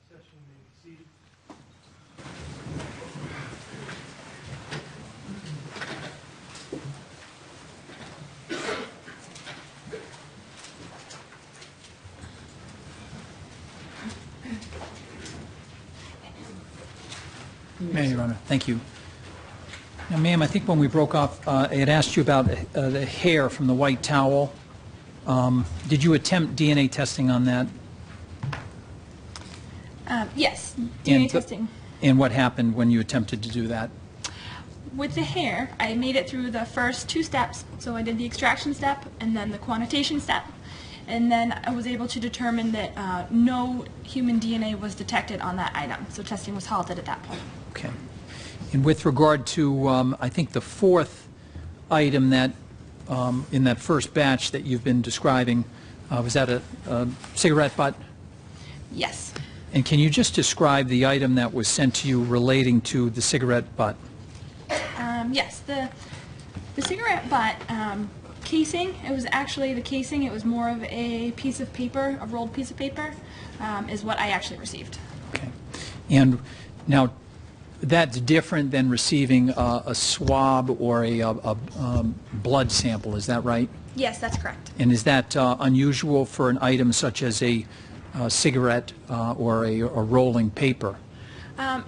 Session may be seated. May, Your Honor. Thank you. Now, ma'am, I think when we broke off, I had asked you about the hair from the white towel. Did you attempt DNA testing on that? Yes, DNA And testing. And what happened when you attempted to do that? With the hair, I made it through the first two steps. So I did the extraction step and then the quantitation step. And then I was able to determine that no human DNA was detected on that item. So testing was halted at that point. Okay. And with regard to, I think, the fourth item that, in that first batch that you've been describing, was that a cigarette butt? Yes. And can you just describe the item that was sent to you relating to the cigarette butt? Yes, the cigarette butt casing, it was actually the casing, it was more of a piece of paper, a rolled piece of paper, is what I actually received. Okay. And now, that's different than receiving a swab or a blood sample, is that right? Yes, that's correct. And is that unusual for an item such as a cigarette or a rolling paper?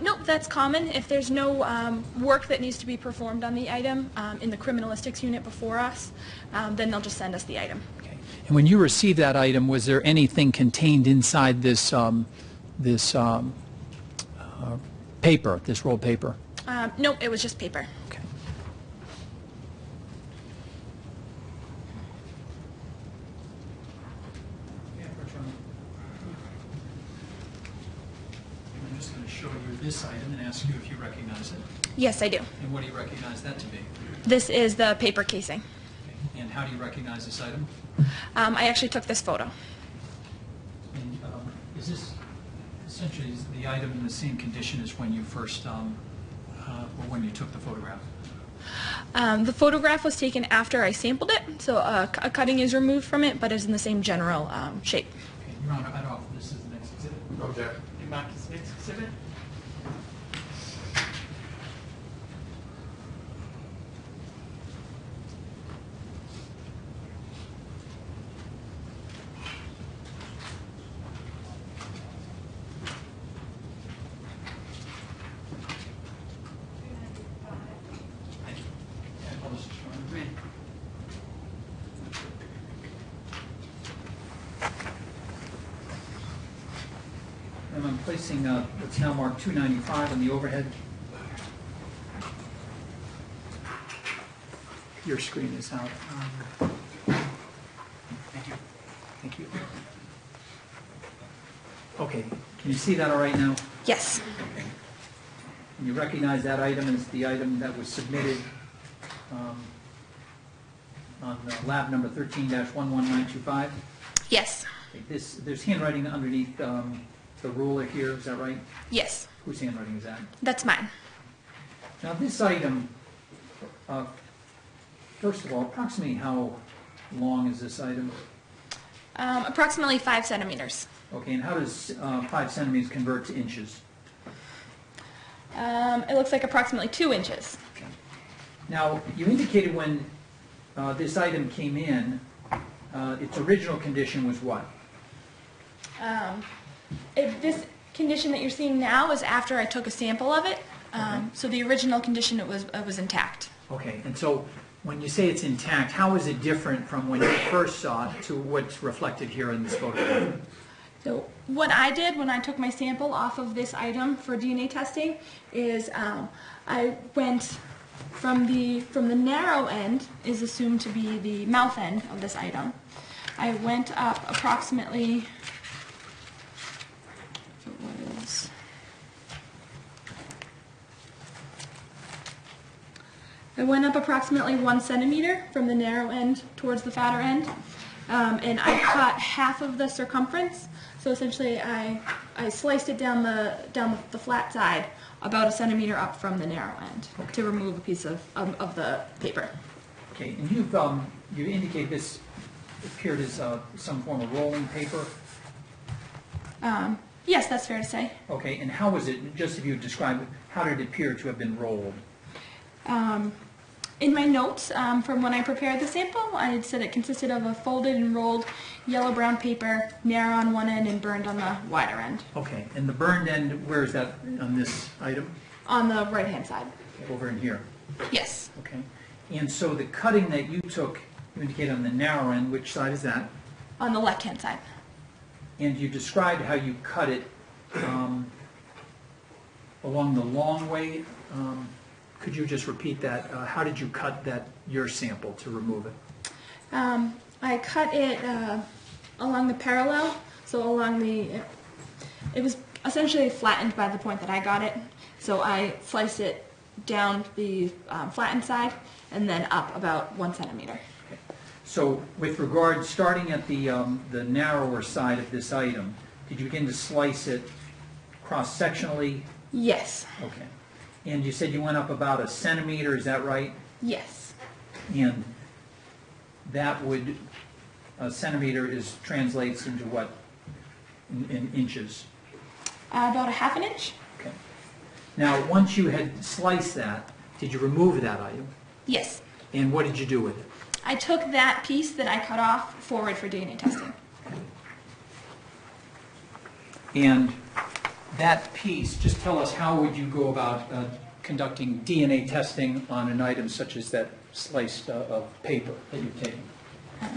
Nope, that's common. If there's no work that needs to be performed on the item in the criminalistics unit before us, then they'll just send us the item. Okay. And when you received that item, was there anything contained inside this paper, this rolled paper? Nope, it was just paper. Okay. I'm just going to show you this item and ask you if you recognize it. Yes, I do. And what do you recognize that to be? This is the paper casing. Okay. And how do you recognize this item? I actually took this photo. And is this essentially is the item in the same condition as when you first, or when you took the photograph? The photograph was taken after I sampled it, so a cutting is removed from it, but it's in the same general shape. Okay, Your Honor, I'd offer this as the next exhibit. Object. You mark this next exhibit. Thank you. Yeah, I'll just show you. And I'm placing what's now marked 295 on the overhead. Your screen is out. Thank you. Thank you. Okay, can you see that all right now? Yes. And you recognize that item as the item that was submitted on lab number 13-11925? Yes. There's handwriting underneath the ruler here, is that right? Yes. Whose handwriting is that? That's mine. Now, this item, first of all, approximately how long is this item? Approximately 5 centimeters. Okay, and how does 5 centimeters convert to inches? It looks like approximately 2 inches. Okay. Now, you indicated when this item came in, its original condition was what? This condition that you're seeing now is after I took a sample of it. Okay. So the original condition, it was intact. Okay, and so when you say it's intact, how is it different from when you first saw it to what's reflected here in this photograph? So what I did when I took my sample off of this item for DNA testing is I went from the narrow end, is assumed to be the mouth end of this item. I went up approximately, I went up approximately 1 centimeter from the narrow end towards the fatter end, and I cut half of the circumference. So essentially, I sliced it down the flat side about 1 centimeter up from the narrow end to remove a piece of the paper. Okay, and you indicate this appeared as some form of rolling paper? Yes, that's fair to say. Okay, and how was it, just if you describe it, how did it appear to have been rolled? In my notes from when I prepared the sample, I had said it consisted of a folded and rolled yellow-brown paper, narrow on one end and burned on the wider end. Okay, and the burned end, where is that on this item? On the right-hand side. Over in here. Yes. Okay, and so the cutting that you took, you indicate on the narrow end, which side is that? On the left-hand side. And you described how you cut it along the long way. Could you just repeat that? How did you cut your sample to remove it? I cut it along the parallel, so along it was essentially flattened by the point that I got it. So I sliced it down the flattened side and then up about 1 centimeter. Okay. So with regard, starting at the narrower side of this item, did you begin to slice it cross-sectionally? Yes. Okay. And you said you went up about 1 centimeter, is that right? Yes. And that would, 1 centimeter translates into what in inches? About 1/2 inch? Okay. Now, once you had sliced that, did you remove that item? Yes. And what did you do with it? I took that piece that I cut off forward for DNA testing. And that piece, just tell us, how would you go about conducting DNA testing on an item such as that slice of paper that you've taken?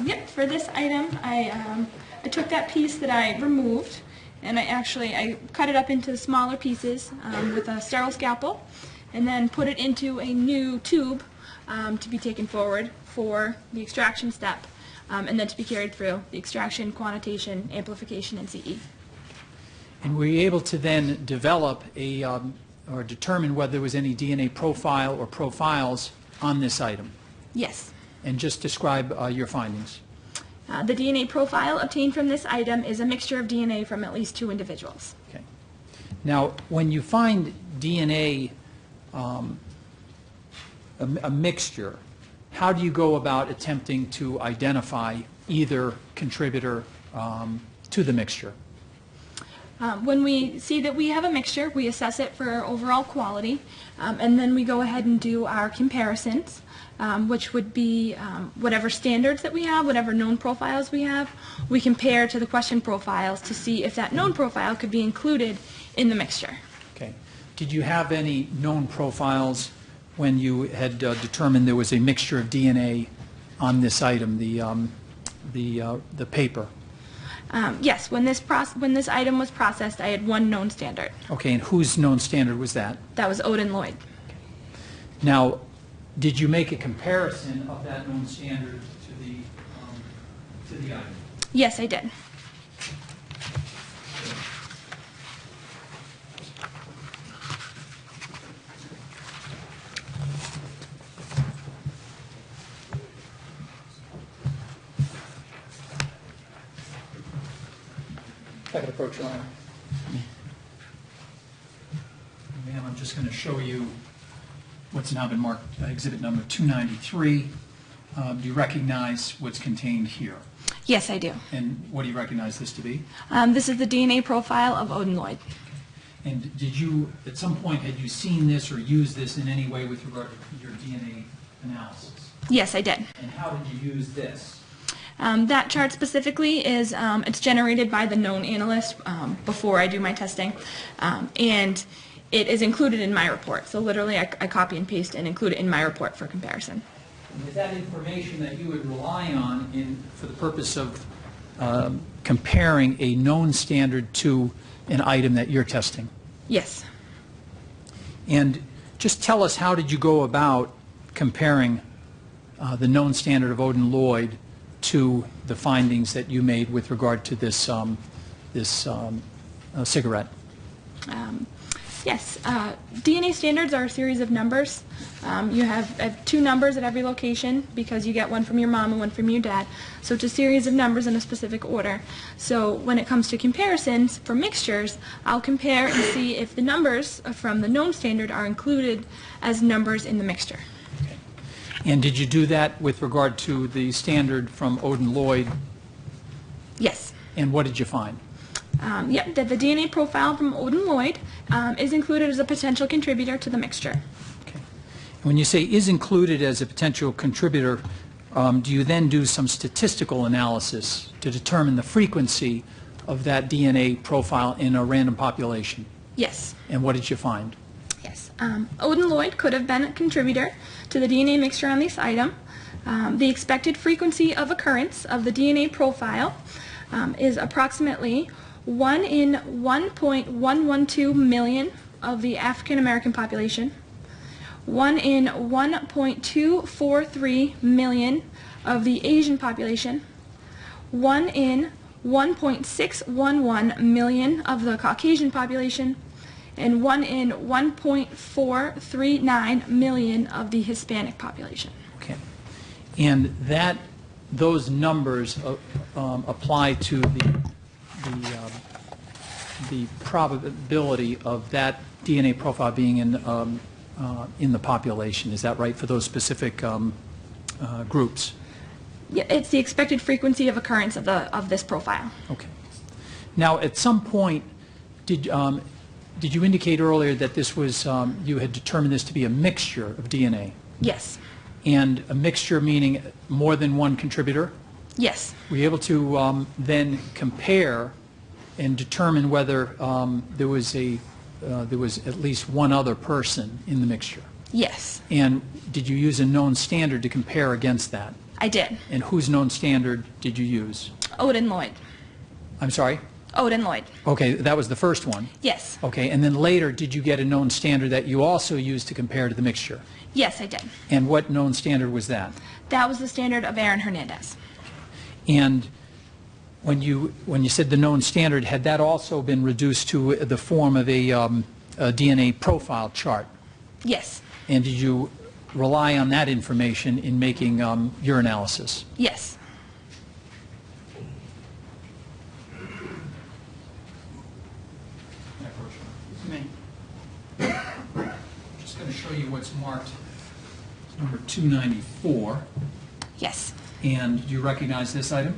Yep, for this item, I took that piece that I removed, and I cut it up into smaller pieces with a sterile scalpel, and then put it into a new tube to be taken forward for the extraction step, and then to be carried through the extraction, quantitation, amplification, and CE. And were you able to then develop or determine whether there was any DNA profile or profiles on this item? Yes. And just describe your findings. The DNA profile obtained from this item is a mixture of DNA from at least 2 individuals. Okay. Now, when you find DNA, a mixture, how do you go about attempting to identify either contributor to the mixture? When we see that we have a mixture, we assess it for overall quality, and then we go ahead and do our comparisons, which would be whatever standards that we have, whatever known profiles we have, we compare to the question profiles to see if that known profile could be included in the mixture. Okay. Did you have any known profiles when you had determined there was a mixture of DNA on this item, the paper? Yes, when this item was processed, I had 1 known standard. Okay, and whose known standard was that? That was Odin Lloyd. Now, did you make a comparison of that known standard to the item? Yes, I did. If I could approach your line. Ma'am, I'm just going to show you what's now been marked exhibit number 293. Do you recognize what's contained here? Yes, I do. And what do you recognize this to be? This is the DNA profile of Odin Lloyd. And did you, at some point, had you seen this or used this in any way with regard to your DNA analysis? Yes, I did. And how did you use this? That chart specifically is, it's generated by the known analyst before I do my testing, and it is included in my report. So literally I copy and paste and include it in my report for comparison. And is that information that you would rely on for the purpose of comparing a known standard to an item that you're testing? Yes. And just tell us, how did you go about comparing the known standard of Odin Lloyd to the findings that you made with regard to this cigarette? Yes. DNA standards are a series of numbers. You have 2 numbers at every location because you get one from your mom and one from your dad. So it's a series of numbers in a specific order. So when it comes to comparisons for mixtures, I'll compare and see if the numbers from the known standard are included as numbers in the mixture. Okay. And did you do that with regard to the standard from Odin Lloyd? Yes. And what did you find? Yep, that the DNA profile from Odin Lloyd is included as a potential contributor to the mixture. Okay. When you say is included as a potential contributor, do you then do some statistical analysis to determine the frequency of that DNA profile in a random population? Yes. And what did you find? Yes. Odin Lloyd could have been a contributor to the DNA mixture on this item. The expected frequency of occurrence of the DNA profile is approximately 1 in 1.112 million of the African American population, 1 in 1.243 million of the Asian population, 1 in 1.611 million of the Caucasian population, and 1 in 1.439 million of the Hispanic population. Okay. And those numbers apply to the probability of that DNA profile being in the population. Is that right for those specific groups? Yeah, it's the expected frequency of occurrence of this profile. Okay. Now, at some point, did you indicate earlier that this was you had determined this to be a mixture of DNA? Yes. And a mixture meaning more than one contributor? Yes. Were you able to then compare and determine whether there was at least one other person in the mixture? Yes. And did you use a known standard to compare against that? I did. And whose known standard did you use? Odin Lloyd. I'm sorry? Odin Lloyd. Okay, that was the first one. Yes. Okay, and then later, did you get a known standard that you also used to compare to the mixture? Yes, I did. And what known standard was that? That was the standard of Hernandez. And when you said the known standard, had that also been reduced to the form of a DNA profile chart? Yes. And did you rely on that information in making your analysis? Yes. Just going to show you what's marked number 294. Yes. And do you recognize this item?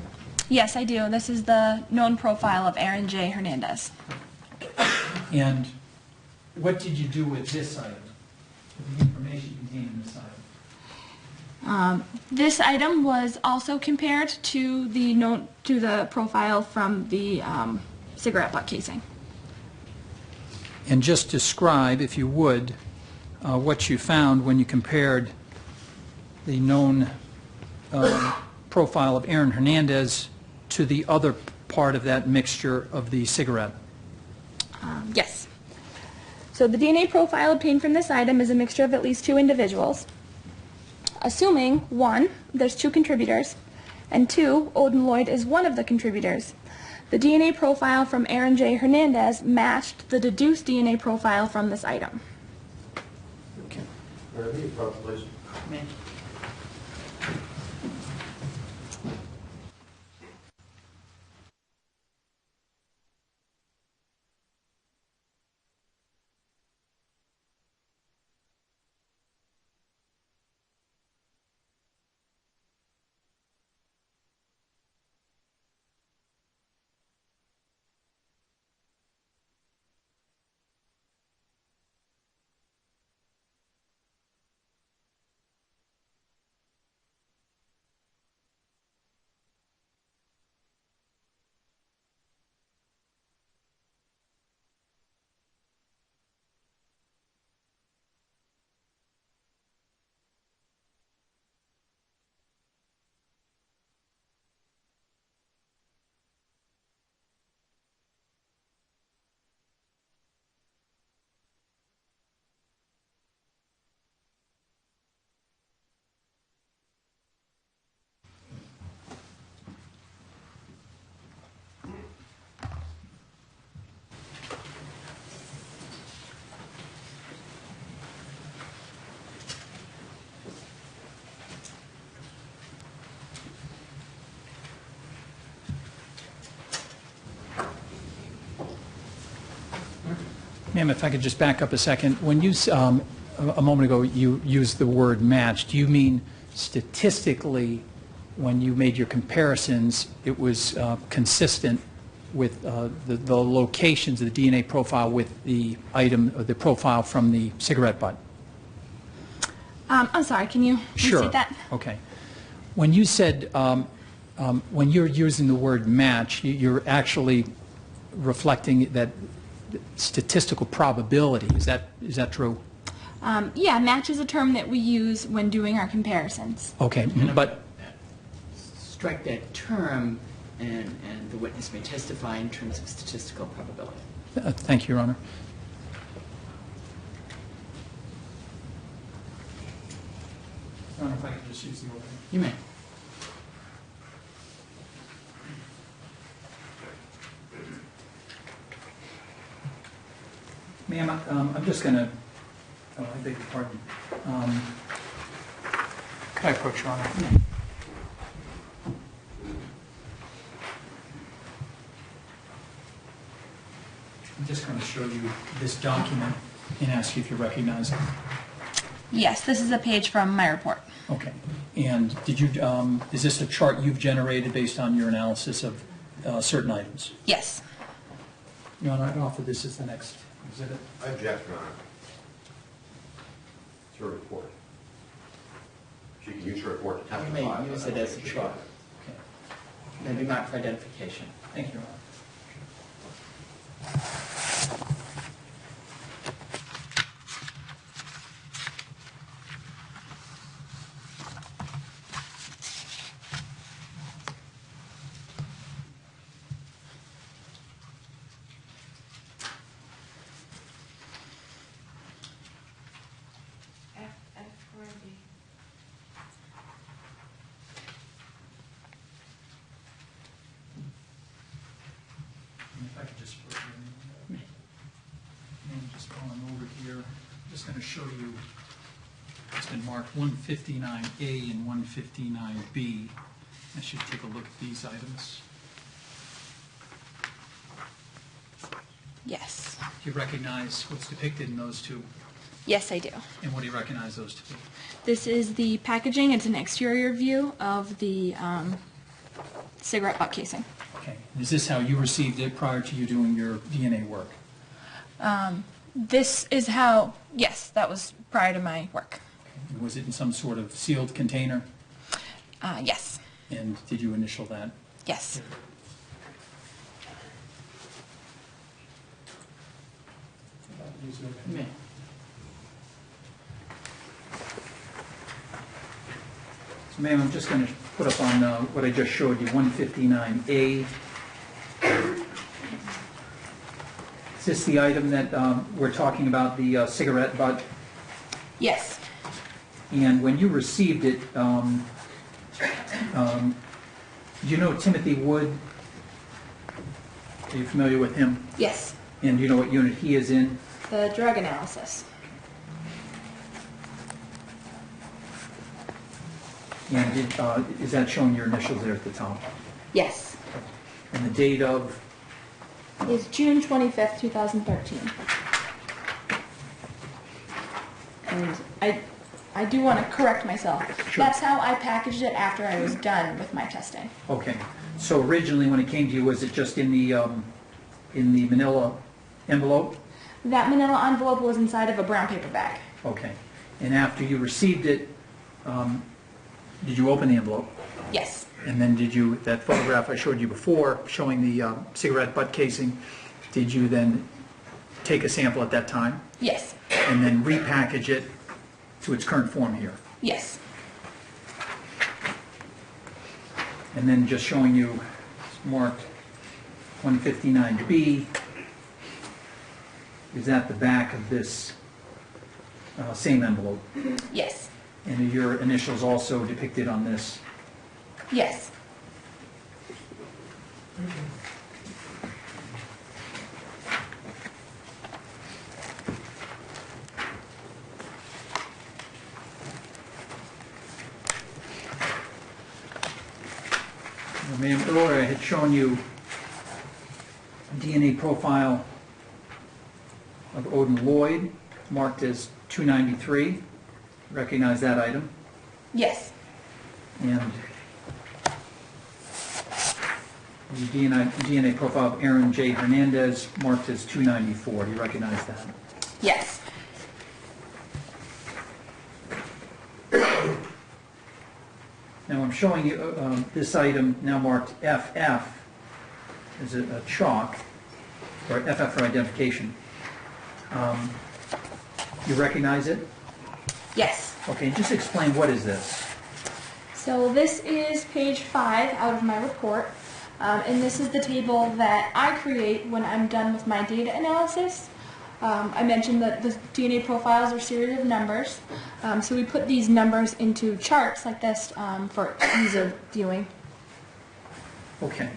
Yes, I do. This is the known profile of Aaron J. Hernandez. And what did you do with this item, with the information contained in this item? This item was also compared to the profile from the cigarette butt casing. And just describe, if you would, what you found when you compared the known profile of Aaron Hernandez to the other part of that mixture of the cigarette. Yes. So the DNA profile obtained from this item is a mixture of at least 2 individuals. Assuming, 1, there's 2 contributors, and 2, Odin Lloyd is one of the contributors. The DNA profile from Aaron J. Hernandez matched the deduced DNA profile from this item. Okay. Please. Ma'am, if I could just back up a second. When you, a moment ago, you used the word match, do you mean statistically when you made your comparisons, it was consistent with the locations of the DNA profile with the item, the profile from the cigarette butt? I'm sorry, can you Sure. restate that? Okay. When you said, when you're using the word match, you're actually reflecting that statistical probability. Is that true? Yeah, match is a term that we use when doing our comparisons. Okay, but, Strike that term, and the witness may testify in terms of statistical probability. thank you, Your Honor. Your Honor, if I could just use the opening. You may. Ma'am, I'm just going to, I beg your pardon. Can I approach, Your Honor? Yeah. I'm just going to show you this document and ask you if you recognize it. Yes, this is a page from my report. Okay. And did you, is this a chart you've generated based on your analysis of certain items? Yes. Your Honor, I'd offer this as the next exhibit. I object, Your Honor. It's your report. She can use your report to You testify. may use it as a chart. Okay. Maybe marked for identification. Thank you, Your Honor. And if I could just put your name just going over here, I'm just going to show you, it's been marked 159A and 159B. I should take a look at these items. Yes. Do you recognize what's depicted in those two? Yes, I do. And what do you recognize those to be? This is the packaging. It's an exterior view of the cigarette butt casing. Okay. Is this how you received it prior to you doing your DNA work? This is how, yes, that was prior to my work. And was it in some sort of sealed container? Yes. And did you initial that? Yes. You may. So, ma'am, I'm just going to put up on what I just showed you, 159A. Is this the item that we're talking about, the cigarette butt? Yes. And when you received it, do you know Timothy Wood? Are you familiar with him? Yes. And do you know what unit he is in? The drug analysis. And is that showing your initials there at the top? Yes. And the date of? Is June 25th, 2013. And I do want to correct myself. Sure. That's how I packaged it after I was done with my testing. Okay. So originally, when it came to you, was it just in the manila envelope? That manila envelope was inside of a brown paper bag. Okay. And after you received it, did you open the envelope? Yes. And then did you, that photograph I showed you before, showing the cigarette butt casing, did you then take a sample at that time? Yes. And then repackage it to its current form here? Yes. And then just showing you, it's marked 159B, is that the back of this same envelope? Yes. And are your initials also depicted on this? Yes. Ma'am, earlier I had shown you a DNA profile of Odin Lloyd, marked as 293. Recognize that item? Yes. And the DNA profile of Aaron J. Hernandez marked as 294. Do you recognize that? Yes. Now I'm showing you this item now marked FF as a chalk, or FF for identification. You recognize it? Yes. Okay, just explain what is this? So this is page 5 out of my report, and this is the table that I create when I'm done with my data analysis. I mentioned that the DNA profiles are a series of numbers, so we put these numbers into charts like this for ease of viewing. Okay.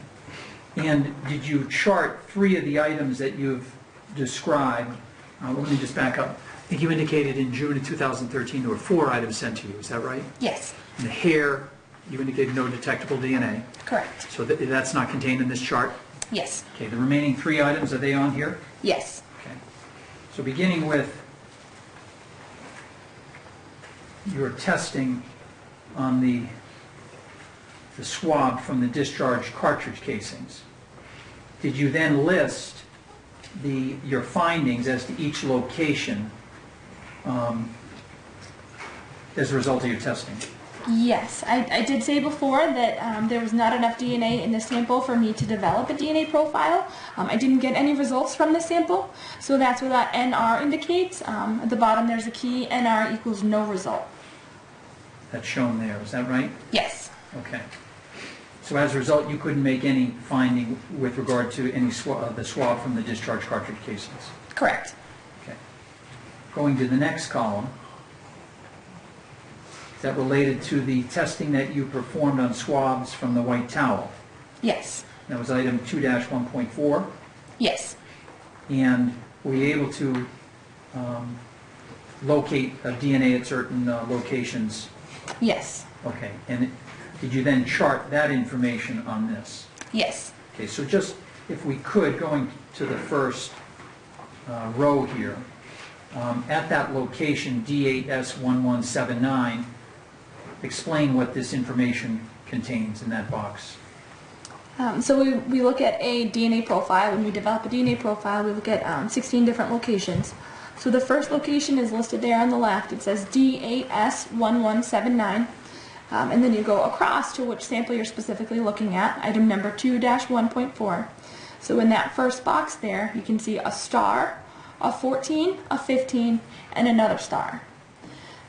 And did you chart 3 of the items that you've described? Let me just back up. I think you indicated in June of 2013 there were 4 items sent to you. Is that right? Yes. And the hair, you indicated no detectable DNA. Correct. So that's not contained in this chart? Yes. Okay, the remaining 3 items, are they on here? Yes. Okay. So beginning with your testing on the swab from the discharged cartridge casings, did you then list your findings as to each location as a result of your testing? Yes, I did say before that there was not enough DNA in the sample for me to develop a DNA profile. I didn't get any results from the sample, so that's what that NR indicates. At the bottom there's a key, NR equals no result. That's shown there, is that right? Yes. Okay. So as a result, you couldn't make any finding with regard to any the swab from the discharged cartridge casings? Correct. Okay. Going to the next column, is that related to the testing that you performed on swabs from the white towel? Yes. That was item 2-1.4. Yes. And were you able to locate DNA at certain locations? Yes. Okay. And did you then chart that information on this? Yes. Okay, so just, if we could, going to the first row here, at that location, D8S1179, explain what this information contains in that box. So we look at a DNA profile. When we develop a DNA profile, we look at 16 different locations. So the first location is listed there on the left. It says D8S1179. And then you go across to which sample you're specifically looking at, item number 2-1.4. So in that first box there, you can see a star, a 14, a 15, and another star.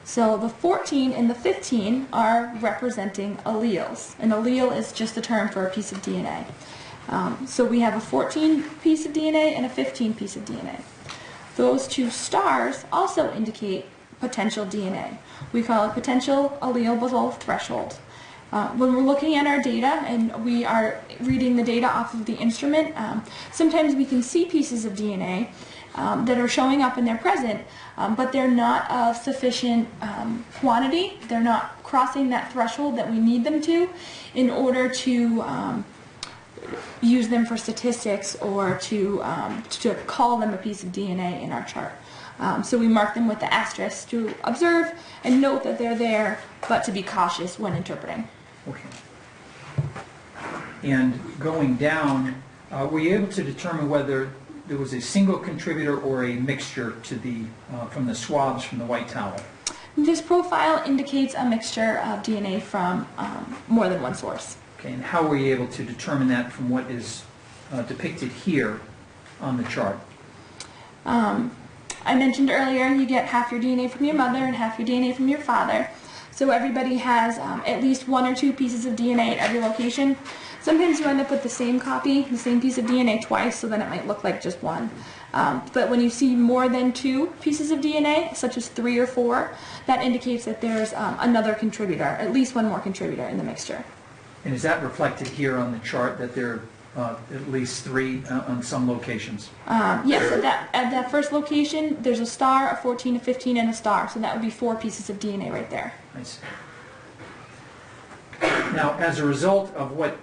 So the 14 and the 15 are representing alleles. An allele is just a term for a piece of DNA. So we have a 14 piece of DNA and a 15 piece of DNA. Those 2 stars also indicate potential DNA. We call it potential allele basal threshold. When we're looking at our data and we are reading the data off of the instrument, sometimes we can see pieces of DNA that are showing up and they're present, but they're not of sufficient quantity. They're not crossing that threshold that we need them to in order to use them for statistics or to call them a piece of DNA in our chart. So we mark them with the asterisk to observe and note that they're there, but to be cautious when interpreting. Okay. And going down, were you able to determine whether there was a single contributor or a mixture to the from the swabs from the white towel? This profile indicates a mixture of DNA from more than one source. Okay, and how were you able to determine that from what is depicted here on the chart? I mentioned earlier you get half your DNA from your mother and half your DNA from your father. So everybody has at least 1 or 2 pieces of DNA at every location. Sometimes you end up with the same copy, the same piece of DNA twice, so then it might look like just one. But when you see more than 2 pieces of DNA, such as 3 or 4, that indicates that there's another contributor, at least one more contributor in the mixture. And is that reflected here on the chart that there are at least 3 on some locations? Yes, at that first location, there's a star, a 14, a 15, and a star. So that would be 4 pieces of DNA right there. I see. Now, as a result of what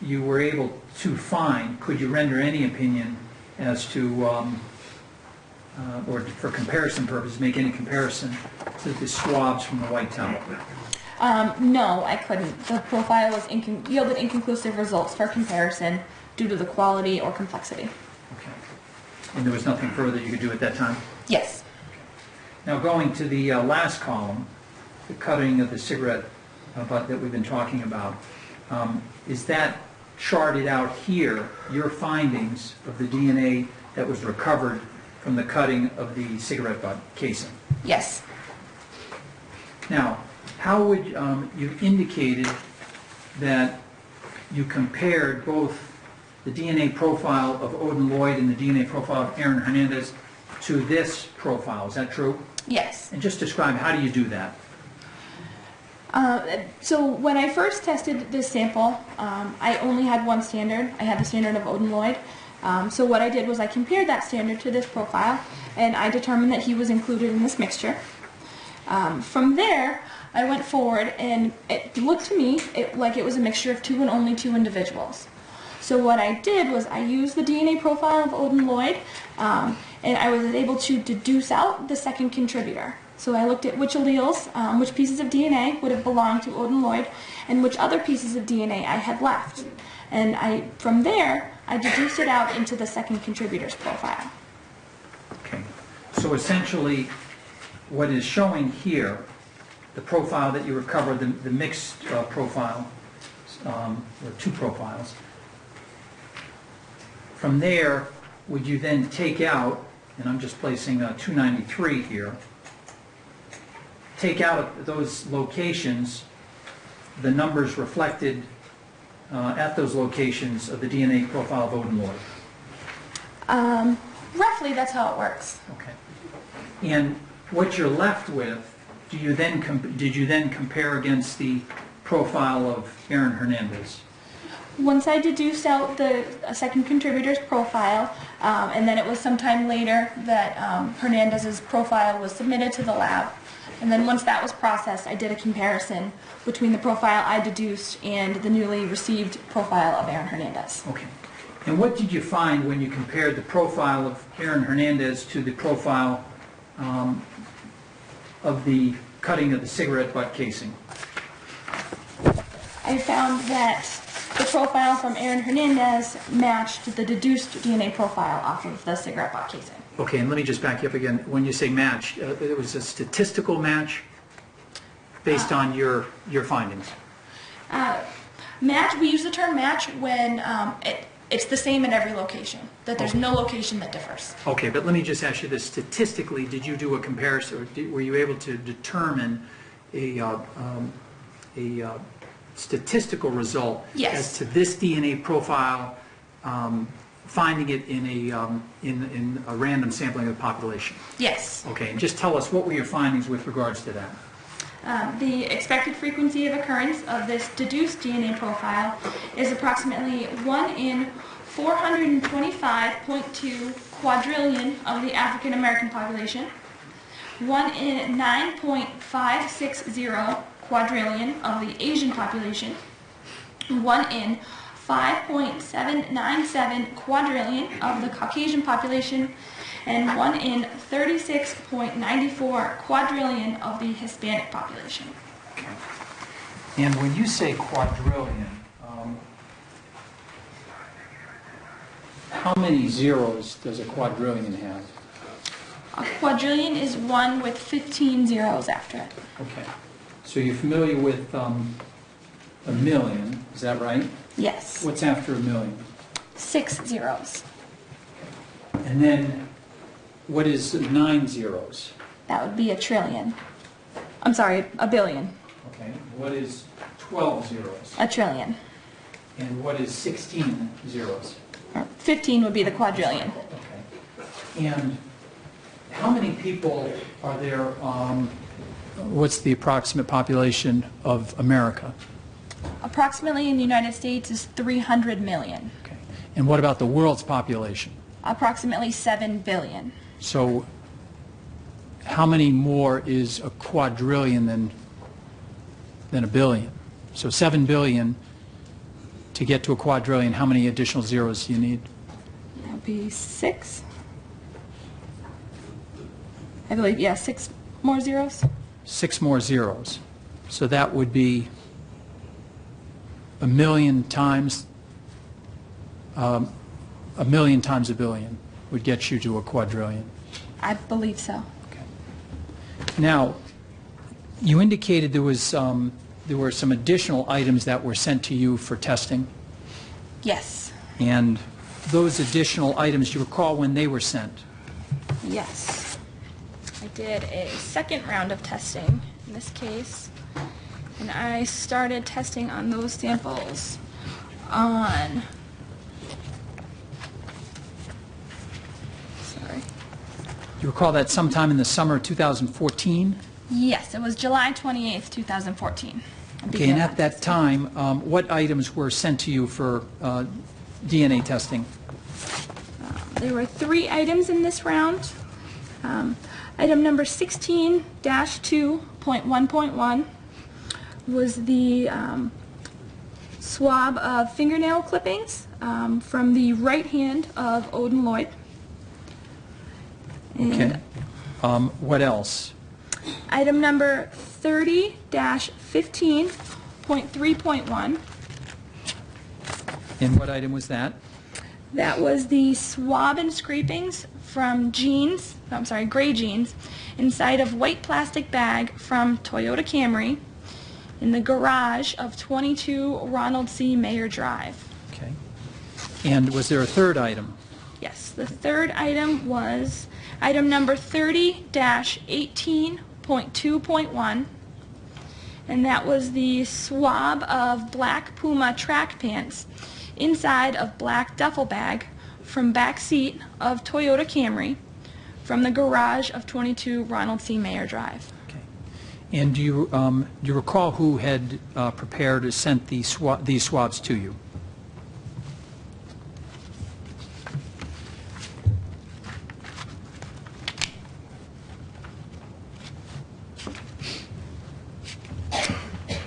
you were able to find, could you render any opinion as to, or for comparison purposes, make any comparison to the swabs from the white towel? No, I couldn't. The profile was yielded inconclusive results for comparison due to the quality or complexity. Okay. And there was nothing further you could do at that time? Yes. Now going to the last column, the cutting of the cigarette butt that we've been talking about, is that charted out here, your findings of the DNA that was recovered from the cutting of the cigarette butt casing? Yes. Now, how would, you indicated that you compared both the DNA profile of Odin Lloyd and the DNA profile of Aaron Hernandez to this profile, is that true? Yes. And just describe, how do you do that? So when I first tested this sample, I only had one standard. I had the standard of Odin Lloyd. So what I did was I compared that standard to this profile, and I determined that he was included in this mixture. From there, I went forward, and it looked to me like it was a mixture of two and only two individuals. So what I did was I used the DNA profile of Odin Lloyd, and I was able to deduce out the second contributor. So I looked at which alleles, which pieces of DNA would have belonged to Odin Lloyd, and which other pieces of DNA I had left. And from there, I deduced it out into the second contributor's profile. Okay. So essentially, what is showing here, the profile that you recovered, the mixed profile, or two profiles, from there, would you then take out, and I'm just placing 293 here, take out those locations, the numbers reflected at those locations of the DNA profile of Odin Lloyd? Roughly, that's how it works. Okay. And what you're left with, did you then compare against the profile of Aaron Hernandez? Once I deduced out the second contributor's profile, and then it was sometime later that Hernandez's profile was submitted to the lab. And then once that was processed, I did a comparison between the profile I deduced and the newly received profile of Aaron Hernandez. Okay. And what did you find when you compared the profile of Aaron Hernandez to the profile of the cutting of the cigarette butt casing? I found that the profile from Aaron Hernandez matched the deduced DNA profile off of the cigarette butt casing. Okay, and let me just back you up again. When you say match, it was a statistical match based on your findings? Match, we use the term match when it's the same in every location, that there's no location that differs. Okay, but let me just ask you this. Statistically, did you do a comparison, or were you able to determine a statistical result Yes. as to this DNA profile, finding it in a random sampling of the population? Yes. Okay, and just tell us, what were your findings with regards to that? The expected frequency of occurrence of this deduced DNA profile is approximately 1 in 425.2 quadrillion of the African American population, 1 in 9.560 quadrillion of the Asian population, 1 in 5.797 quadrillion of the Caucasian population, and 1 in 36.94 quadrillion of the Hispanic population. Okay. And when you say quadrillion, how many zeros does a quadrillion have? A quadrillion is 1 with 15 zeros after it. Okay. So you're familiar with a million, is that right? Yes. What's after a million? 6 zeros. And then what is 9 zeros? That would be a trillion. I'm sorry, a billion. Okay. What is 12 zeros? A trillion. And what is 16 zeros? 15 would be the quadrillion. Okay. And how many people are there, what's the approximate population of America? Approximately in the United States is 300 million. Okay. And what about the world's population? Approximately 7 billion. So how many more is a quadrillion than a billion? So 7 billion to get to a quadrillion, how many additional zeros do you need? That would be 6. I believe, yeah, 6 more zeros. 6 more zeros. So that would be a million times a billion would get you to a quadrillion. I believe so. Okay. Now, you indicated there were some additional items that were sent to you for testing, Yes. and those additional items, do you recall when they were sent? Yes. I did a second round of testing in this case, and I started testing on those samples on, sorry. Do you recall that sometime in the summer of 2014? Yes, it was July 28th, 2014. I Okay, began and at that time, what items were sent to you for DNA testing? There were 3 items in this round. Item number 16-2.1.1 was the swab of fingernail clippings from the right hand of Odin Lloyd. Okay. What else? Item number 30-15.3.1. And what item was that? That was the swab and scrapings from gray jeans inside of white plastic bag from Toyota Camry in the garage of 22 Ronald C. Mayer Drive. Okay. And was there a third item? Yes, the third item was item number 30-18.2.1, and that was the swab of black Puma track pants inside of black duffel bag from back seat of Toyota Camry from the garage of 22 Ronald C. Mayer Drive. Okay. And do you recall who had prepared or sent these swabs to you?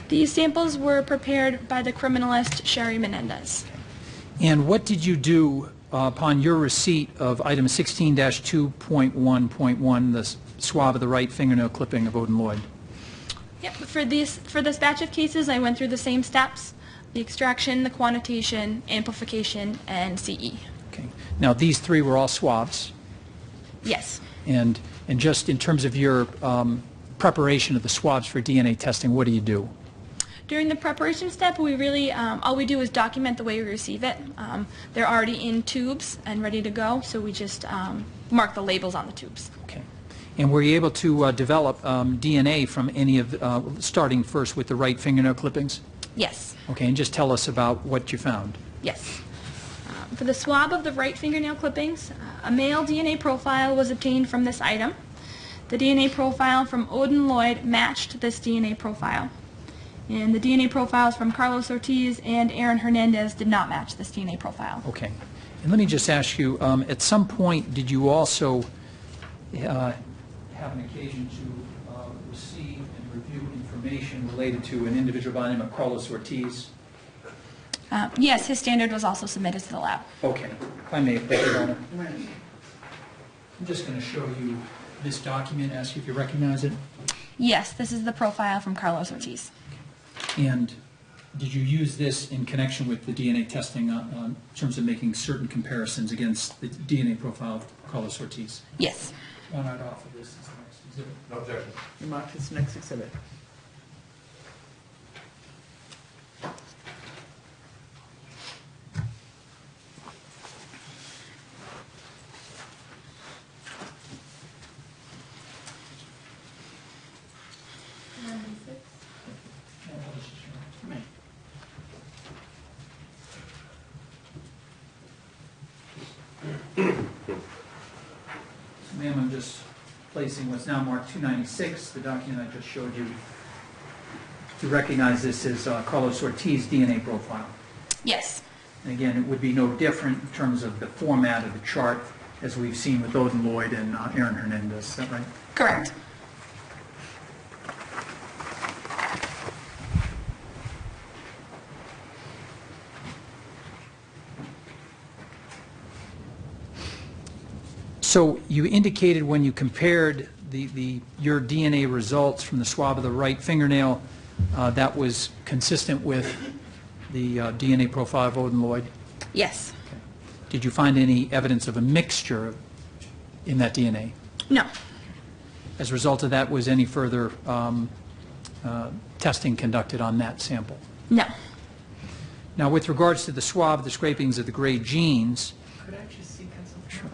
These samples were prepared by the criminalist Sherry Hernandez. And what did you do upon your receipt of item 16-2.1.1, the swab of the right fingernail clipping of Odin Lloyd? Yep, for this batch of cases, I went through the same steps: the extraction, the quantitation, amplification, and CE. Okay. Now, these 3 were all swabs, Yes. and just in terms of your preparation of the swabs for DNA testing, what do you do? During the preparation step, we really, all we do is document the way we receive it. They're already in tubes and ready to go, so we just mark the labels on the tubes. Okay. And were you able to develop DNA from any of, starting first with the right fingernail clippings? Yes. Okay, and just tell us about what you found. Yes. For the swab of the right fingernail clippings, a male DNA profile was obtained from this item. The DNA profile from Odin Lloyd matched this DNA profile. And the DNA profiles from Carlos Ortiz and Aaron Hernandez did not match this DNA profile. Okay. And let me just ask you, at some point, did you also have an occasion to receive and review information related to an individual by the name of Carlos Ortiz? Yes, his standard was also submitted to the lab. Okay. If I may, Your Honor. I'm just going to show you this document, ask you if you recognize it. Yes, this is the profile from Carlos Ortiz. And did you use this in connection with the DNA testing in terms of making certain comparisons against the DNA profile of Carlos Ortiz? Yes. One right off of this is the next exhibit. No objection. You mark this next exhibit. Right. Ma'am, I'm just placing what's now marked 296, the document I just showed you. To recognize this as Carlos Ortiz DNA profile. Yes. And again, it would be no different in terms of the format of the chart as we've seen with Odin Lloyd and Aaron Hernandez. Is that right? Correct. So you indicated when you compared your DNA results from the swab of the right fingernail that was consistent with the DNA profile of Odin Lloyd? Yes. Did you find any evidence of a mixture in that DNA? No. As a result of that, was any further testing conducted on that sample? No. Now, with regards to the swab, the scrapings of the gray jeans, Could I just see pencil? Sure.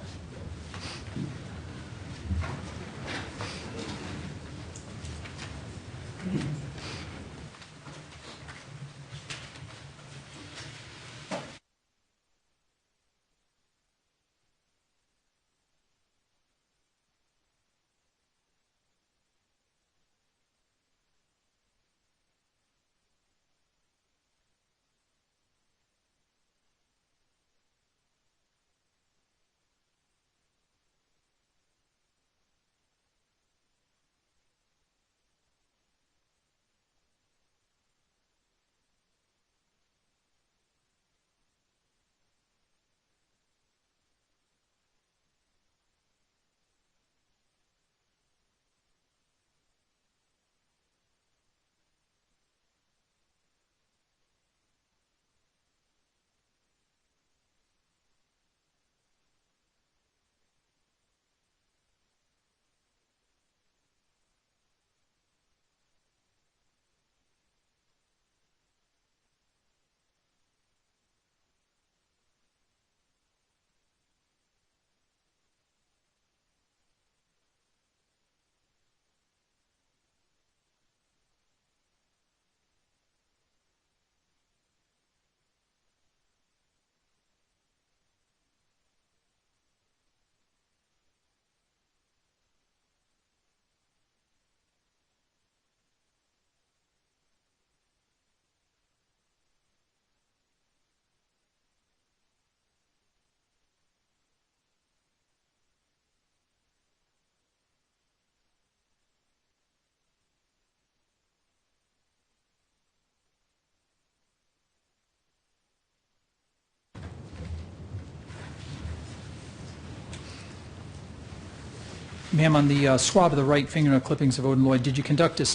ma'am, on the swab of the right fingernail clippings of Odin Lloyd, did you conduct a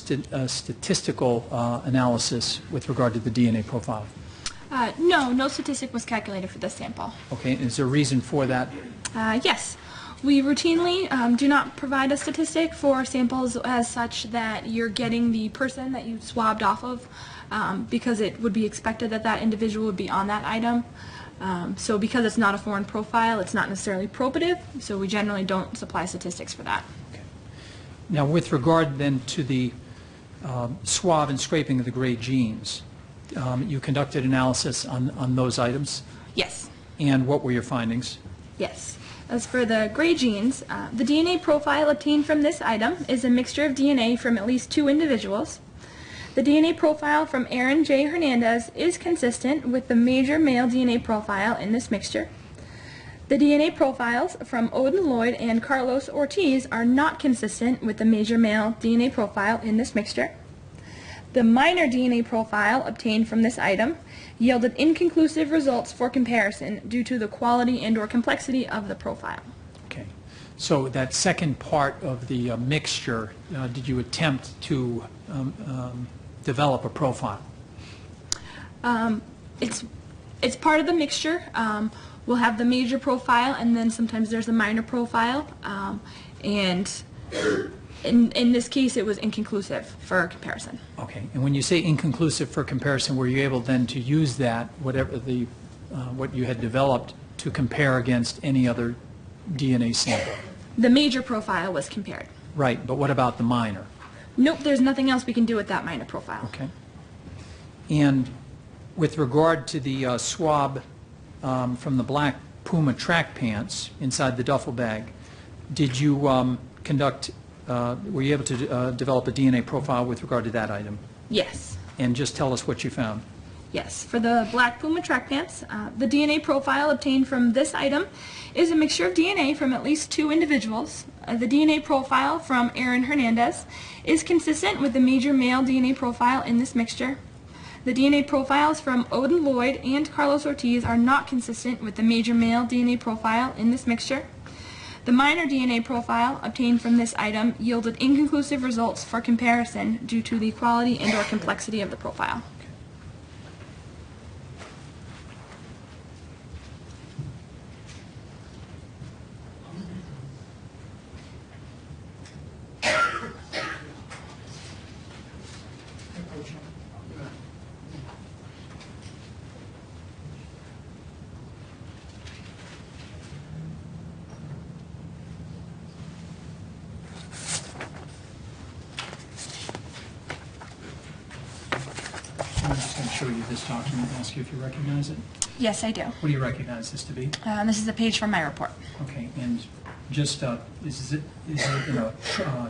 statistical analysis with regard to the DNA profile? No, no statistic was calculated for this sample. Okay, is there a reason for that? Yes. We routinely do not provide a statistic for samples as such that you're getting the person that you swabbed off of because it would be expected that that individual would be on that item. So because it's not a foreign profile, it's not necessarily probative, so we generally don't supply statistics for that. Okay. Now, with regard then to the swab and scraping of the gray jeans, you conducted analysis on those items, Yes. and what were your findings? Yes. As for the gray jeans, the DNA profile obtained from this item is a mixture of DNA from at least 2 individuals. The DNA profile from Aaron J. Hernandez is consistent with the major male DNA profile in this mixture. The DNA profiles from Odin Lloyd and Carlos Ortiz are not consistent with the major male DNA profile in this mixture. The minor DNA profile obtained from this item yielded inconclusive results for comparison due to the quality and/or complexity of the profile. Okay. So that second part of the mixture, did you attempt to develop a profile? It's part of the mixture. We'll have the major profile, and then sometimes there's a minor profile. And in this case, it was inconclusive for comparison. Okay. And when you say inconclusive for comparison, were you able then to use that, whatever the what you had developed, to compare against any other DNA sample? The major profile was compared. Right. But what about the minor? Nope, there's nothing else we can do with that minor profile. Okay. And with regard to the swab from the black Puma track pants inside the duffel bag, did you were you able to develop a DNA profile with regard to that item? Yes. And just tell us what you found. Yes, for the black Puma track pants, the DNA profile obtained from this item is a mixture of DNA from at least 2 individuals. The DNA profile from Aaron Hernandez is consistent with the major male DNA profile in this mixture. The DNA profiles from Odin Lloyd and Carlos Ortiz are not consistent with the major male DNA profile in this mixture. The minor DNA profile obtained from this item yielded inconclusive results for comparison due to the quality and/or complexity of the profile. I'm just going to show you this document and ask you if you recognize it. Yes, I do. What do you recognize this to be? This is a page from my report. Okay, and just, is it in a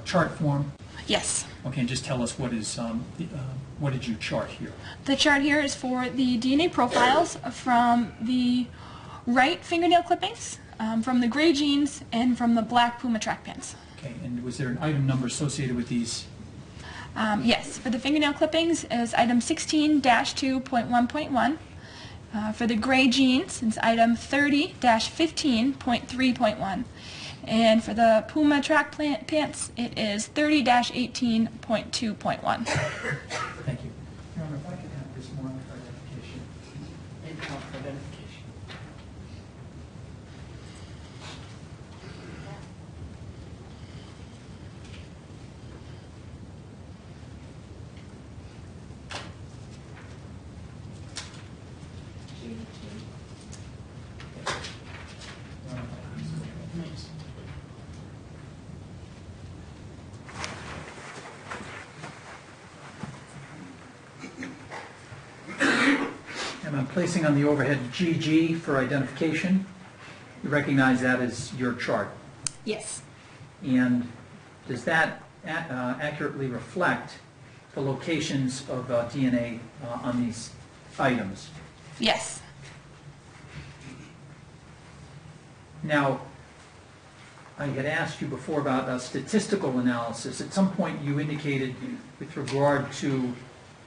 chart form? Yes. Okay, and just tell us what is, what did you chart here? The chart here is for the DNA profiles from the right fingernail clippings, from the gray jeans, and from the black Puma track pants. Okay, and was there an item number associated with these? Yes, for the fingernail clippings is item 16-2.1.1. For the gray jeans, it's item 30-15.3.1. And for the Puma track pants, it is 30-18.2.1. Thank you. Your Honor, if I could have this one for identification. And count for identification. Nice. And I'm placing on the overhead GG for identification. You recognize that as your chart. Yes. And does that accurately reflect the locations of DNA on these items? Yes. Now, I had asked you before about statistical analysis. At some point, you indicated with regard to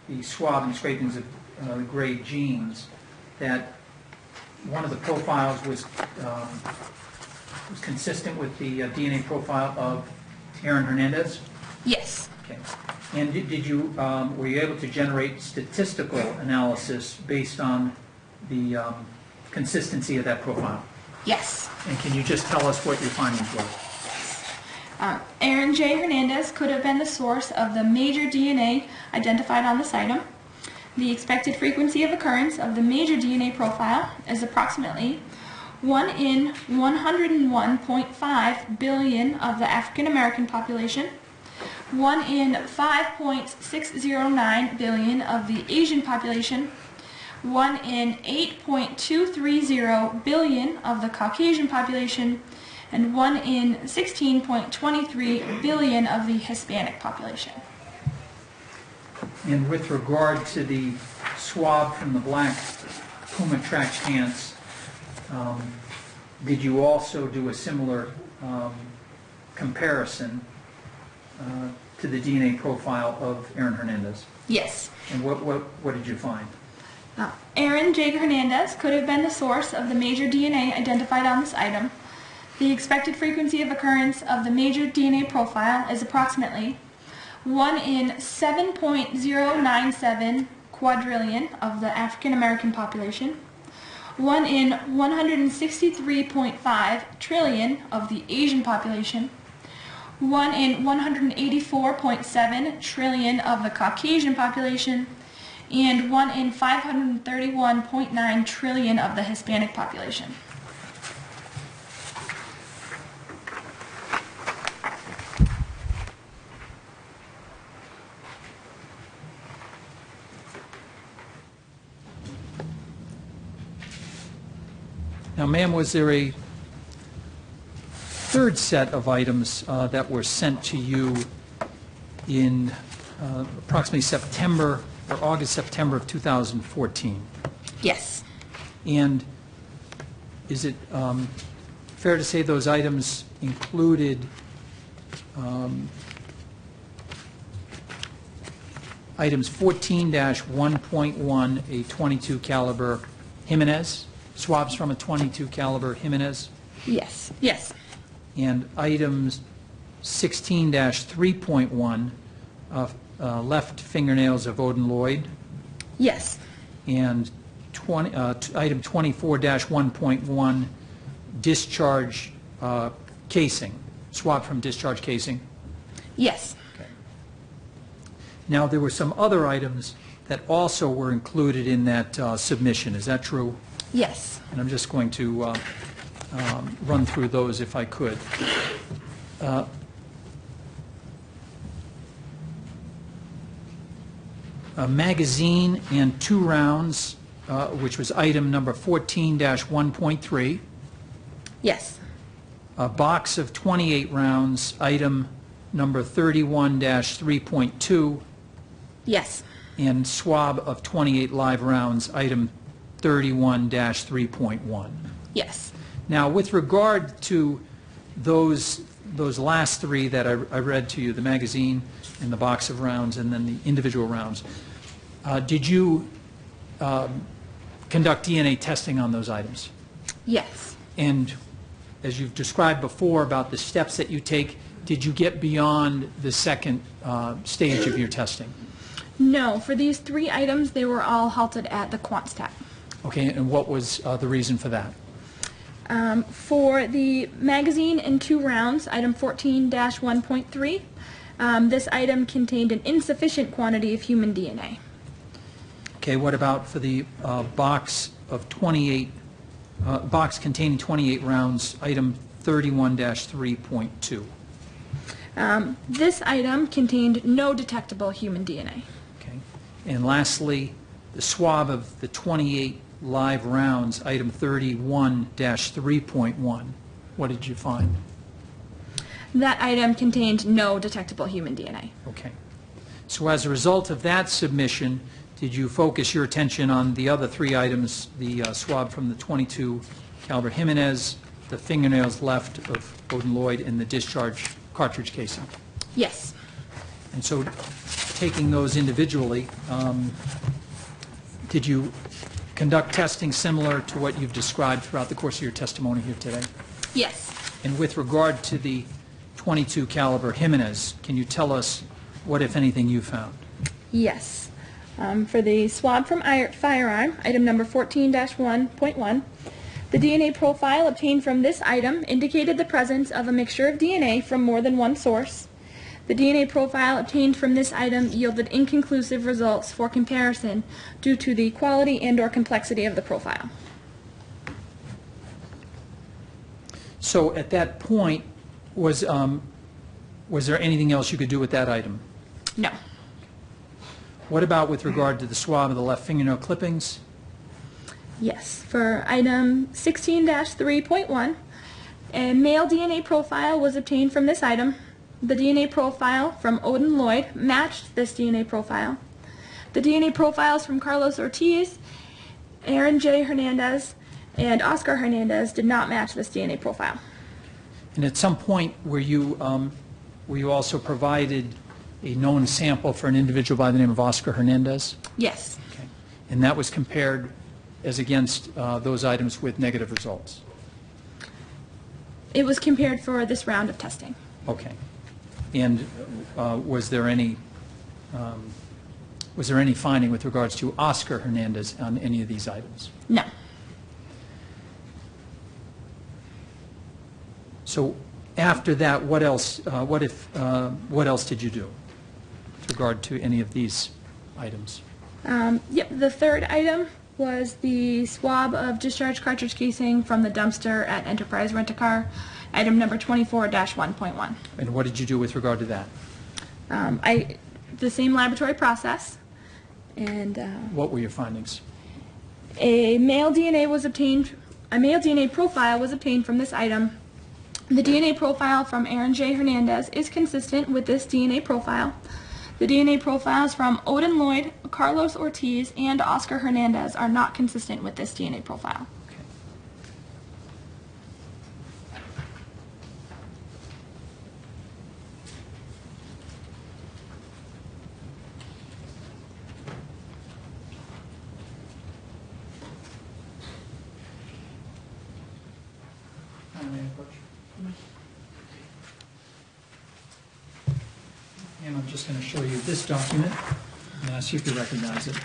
the swab and scrapings of the gray jeans that one of the profiles was consistent with the DNA profile of Aaron Hernandez? Yes. Okay. And did you, were you able to generate statistical analysis based on the consistency of that profile? Yes. And can you just tell us what your findings were? Aaron J. Hernandez could have been the source of the major DNA identified on this item. The expected frequency of occurrence of the major DNA profile is approximately 1 in 101.5 billion of the African American population, 1 in 5.609 billion of the Asian population, 1 in 8.230 billion of the Caucasian population, and 1 in 16.23 billion of the Hispanic population. And with regard to the swab from the black Puma track pants, did you also do a similar comparison to the DNA profile of Aaron Hernandez? Yes. And what did you find? Aaron J. Hernandez could have been the source of the major DNA identified on this item. The expected frequency of occurrence of the major DNA profile is approximately 1 in 7.097 quadrillion of the African American population, 1 in 163.5 trillion of the Asian population, 1 in 184.7 trillion of the Caucasian population, and 1 in 531.9 trillion of the Hispanic population. Now, ma'am, was there a third set of items that were sent to you in approximately September or August, September of 2014? Yes. And is it fair to say those items included items 14-1.1, a .22 caliber Hernandez, swabs from a .22 caliber Hernandez? Yes. Yes. and items 16-3.1, left fingernails of Odin Lloyd, Yes. and item 24-1.1, discharge casing, swab from discharge casing. Yes. Okay. Now, there were some other items that also were included in that submission. Is that true? Yes. And I'm just going to run through those if I could. A magazine and 2 rounds, which was item number 14-1.3. Yes. A box of 28 rounds, item number 31-3.2, Yes. and swab of 28 live rounds, item 31-3.1. Yes. Now, with regard to those last three that I read to you, the magazine and the box of rounds and then the individual rounds, did you conduct DNA testing on those items? Yes. And as you've described before about the steps that you take, did you get beyond the second stage of your testing? No, for these 3 items, they were all halted at the quant step. Okay, and what was the reason for that? For the magazine and 2 rounds, item 14-1.3, this item contained an insufficient quantity of human DNA. Okay, what about for the box of 28, box containing 28 rounds, item 31-3.2? This item contained no detectable human DNA. Okay, and lastly, the swab of the 28 live rounds, item 31-3.1. What did you find? That item contained no detectable human DNA. Okay. So as a result of that submission, did you focus your attention on the other 3 items, the swab from the .22 caliber Hernandez, the fingernails left of Odin Lloyd, and the discharge cartridge casing? Yes. And so, taking those individually, did you conduct testing similar to what you've described throughout the course of your testimony here today? Yes. And with regard to the .22 caliber Hernandez, can you tell us what, if anything, you found? Yes. For the swab from firearm, item number 14-1.1, the DNA profile obtained from this item indicated the presence of a mixture of DNA from more than one source. The DNA profile obtained from this item yielded inconclusive results for comparison due to the quality and/or complexity of the profile. So at that point, was there anything else you could do with that item? No. What about with regard to the swab of the left fingernail clippings? Yes. For item 16-3.1, a male DNA profile was obtained from this item. The DNA profile from Odin Lloyd matched this DNA profile. The DNA profiles from Carlos Ortiz, Aaron J. Hernandez, and Oscar Hernandez did not match this DNA profile. And at some point, were you also provided a known sample for an individual by the name of Oscar Hernandez? Yes. Okay. And that was compared as against those items with negative results? It was compared for this round of testing. Okay. And was there any finding with regards to Oscar Hernandez on any of these items? No. So after that, what else? What else did you do with regard to any of these items? Yep. The third item was the swab of discharge cartridge casing from the dumpster at Enterprise Rent-A-Car, item number 24-1.1. And what did you do with regard to that? The same laboratory process, and What were your findings? a male DNA profile was obtained from this item. The DNA profile from Aaron J. Hernandez is consistent with this DNA profile. The DNA profiles from Odin Lloyd, Carlos Ortiz, and Oscar Hernandez are not consistent with this DNA profile. Okay. And I'm just going to show you this document and see if you recognize it.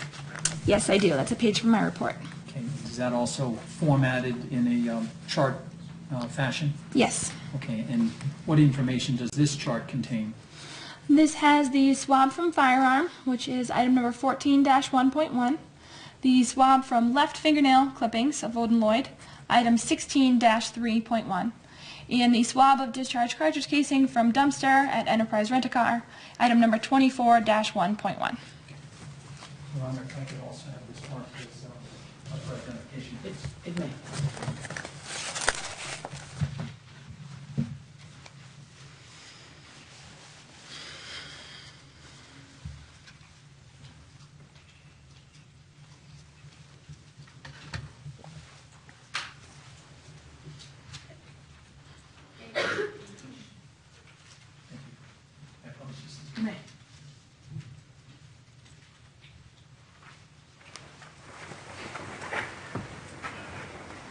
Yes, I do. That's a page from my report. Okay, is that also formatted in a chart fashion? Yes. Okay, and what information does this chart contain? This has the swab from firearm, which is item number 14-1.1. The swab from left fingernail clippings of Odin Lloyd, item 16-3.1. And the swab of discharge cartridge casing from dumpster at Enterprise Rent-A-Car, item number 24-1.1. Your Honor, if I could also have this marked as for identification. It may. I promise this is- It may.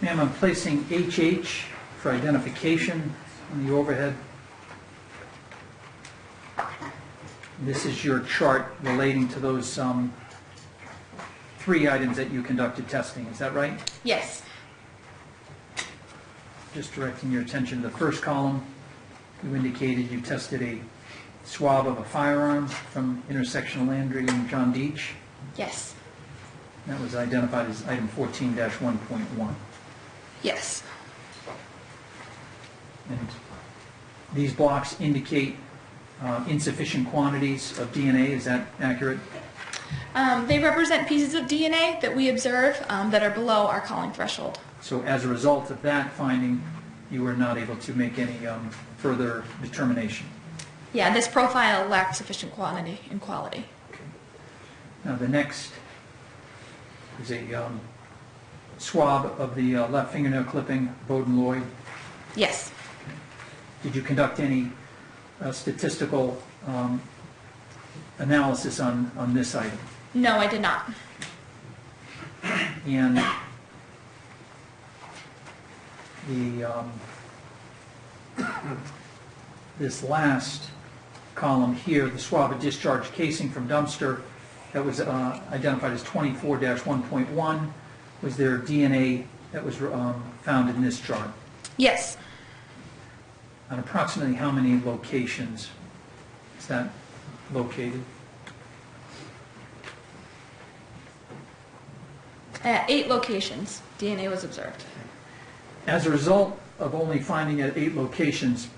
Ma'am, I'm placing HH for identification on the overhead. This is your chart relating to those 3 items that you conducted testing, is that right? Yes. Just directing your attention to the first column, you indicated you tested a swab of a firearm from intersection Landry and John Deach. Yes. That was identified as item 14-1.1. Yes. And these blocks indicate insufficient quantities of DNA, is that accurate? They represent pieces of DNA that we observe that are below our calling threshold. So as a result of that finding, you were not able to make any further determination? Yeah, this profile lacked sufficient quantity and quality. Now, the next is a swab of the left fingernail clipping, Bowden Lloyd. Yes. Did you conduct any statistical analysis on this item? No, I did not. And the this last column here, the swab of discharge casing from dumpster, that was identified as 24-1.1. Was there DNA that was found in this chart? Yes. On approximately how many locations is that located? At 8 locations, DNA was observed. As a result of only finding at 8 locations,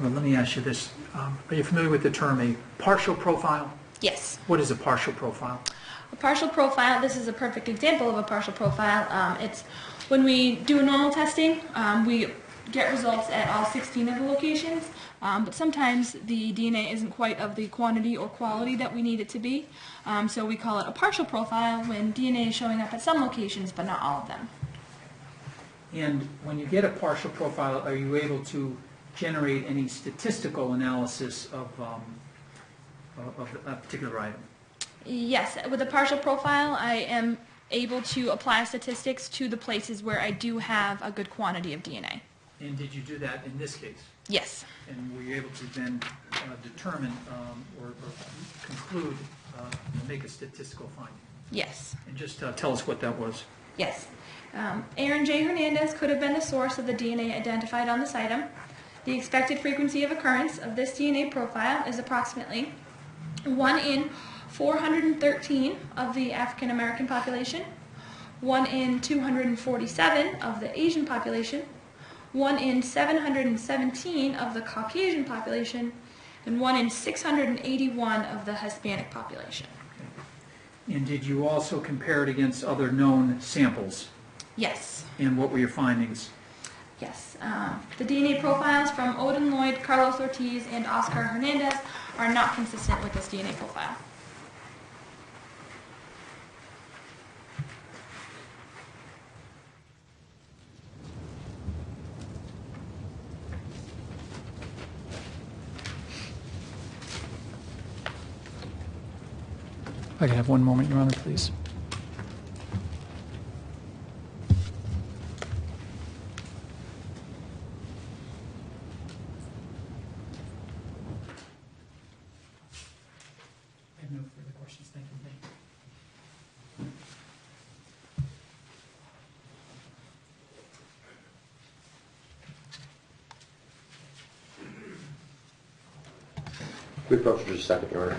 well, let me ask you this. Are you familiar with the term a partial profile? Yes. What is a partial profile? A partial profile, this is a perfect example of a partial profile. It's when we do a normal testing, we get results at all 16 of the locations, but sometimes the DNA isn't quite of the quantity or quality that we need it to be. So we call it a partial profile when DNA is showing up at some locations, but not all of them. And when you get a partial profile, are you able to generate any statistical analysis of a particular item? Yes, with a partial profile, I am able to apply statistics to the places where I do have a good quantity of DNA. And did you do that in this case? Yes. And were you able to then determine or conclude, make a statistical finding? Yes. And just tell us what that was. Yes. Aaron J. Hernandez could have been the source of the DNA identified on this item. The expected frequency of occurrence of this DNA profile is approximately 1 in 413 of the African American population, 1 in 247 of the Asian population, 1 in 717 of the Caucasian population, and 1 in 681 of the Hispanic population. And did you also compare it against other known samples? Yes. And what were your findings? Yes. The DNA profiles from Odin Lloyd, Carlos Ortiz, and Oscar Hernandez are not consistent with this DNA profile. If I could have one moment, Your Honor, please. We approach for just a second, Your Honor.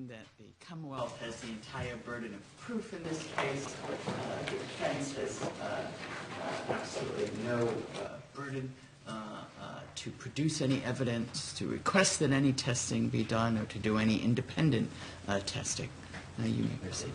That the Commonwealth has the entire burden of proof in this case. The defense has absolutely no burden to produce any evidence, to request that any testing be done, or to do any independent testing. You may proceed.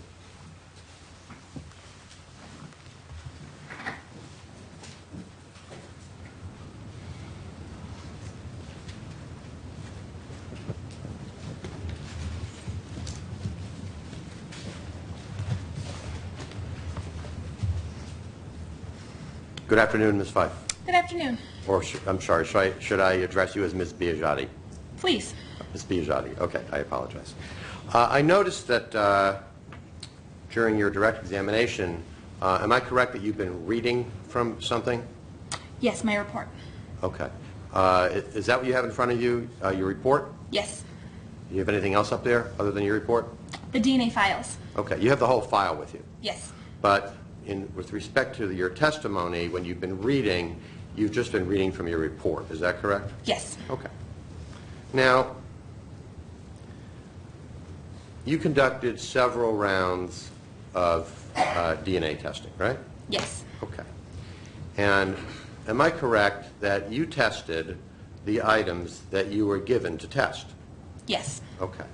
Good afternoon, Ms. Fife. Good afternoon. Or, I'm sorry, should I address you as Ms. Biagiotti? Please. Ms. Biagiotti, okay, I apologize. I noticed that during your direct examination, am I correct that you've been reading from something? Yes, my report. Okay. Is that what you have in front of you, your report? Yes. Do you have anything else up there other than your report? The DNA files. Okay, you have the whole file with you. Yes. But with respect to your testimony, when you've been reading, you've just been reading from your report. Is that correct? Yes. Okay. Now, you conducted several rounds of DNA testing, right? Yes. Okay. And am I correct that you tested the items that you were given to test? Yes. Okay.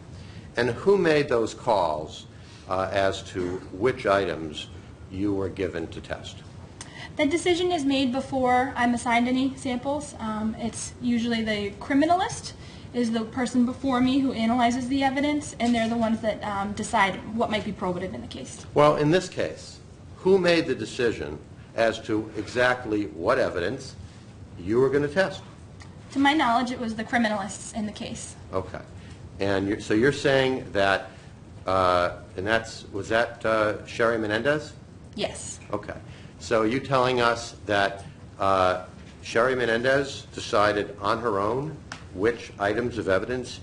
And who made those calls as to which items you were given to test? The decision is made before I'm assigned any samples. It's usually the criminalist is the person before me who analyzes the evidence, and they're the ones that decide what might be probative in the case. Well, in this case, who made the decision as to exactly what evidence you were going to test? To my knowledge, it was the criminalists in the case. Okay. And so you're saying that, was that Sherry Hernandez? Yes. Okay. So are you telling us that Sherry Hernandez decided on her own which items of evidence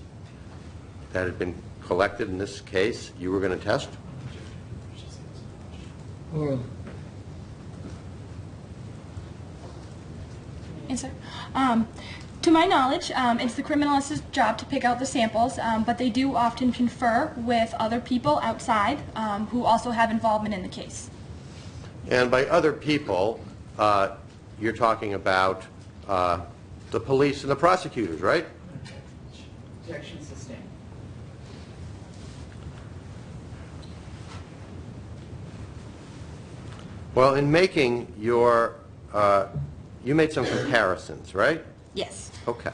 that had been collected in this case you were going to test? Yes, sir. To my knowledge, it's the criminalist's job to pick out the samples, but they do often confer with other people outside who also have involvement in the case. And by other people, you're talking about the police and the prosecutors, right? Objection sustained. Well, in making your, you made some comparisons, right? Yes. Okay.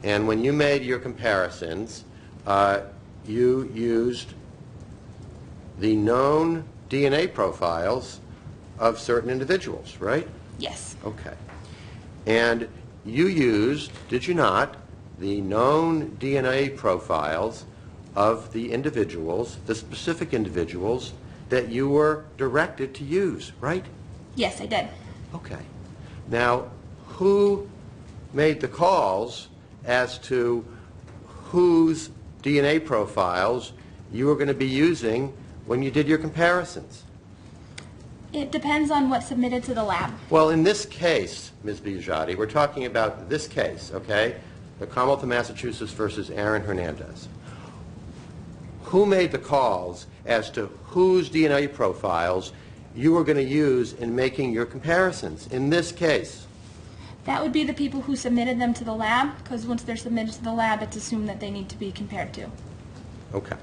And when you made your comparisons, you used the known DNA profiles of certain individuals, right? Yes. Okay. And you used, did you not, the known DNA profiles of the individuals, the specific individuals that you were directed to use, right? Yes, I did. Okay. Now, who made the calls as to whose DNA profiles you were going to be using when you did your comparisons? It depends on what's submitted to the lab. Well, in this case, Ms. Biagiotti, we're talking about this case, okay? The Commonwealth of Massachusetts versus Aaron Hernandez. Who made the calls as to whose DNA profiles you were going to use in making your comparisons in this case? That would be the people who submitted them to the lab, because once they're submitted to the lab, it's assumed that they need to be compared to. Okay.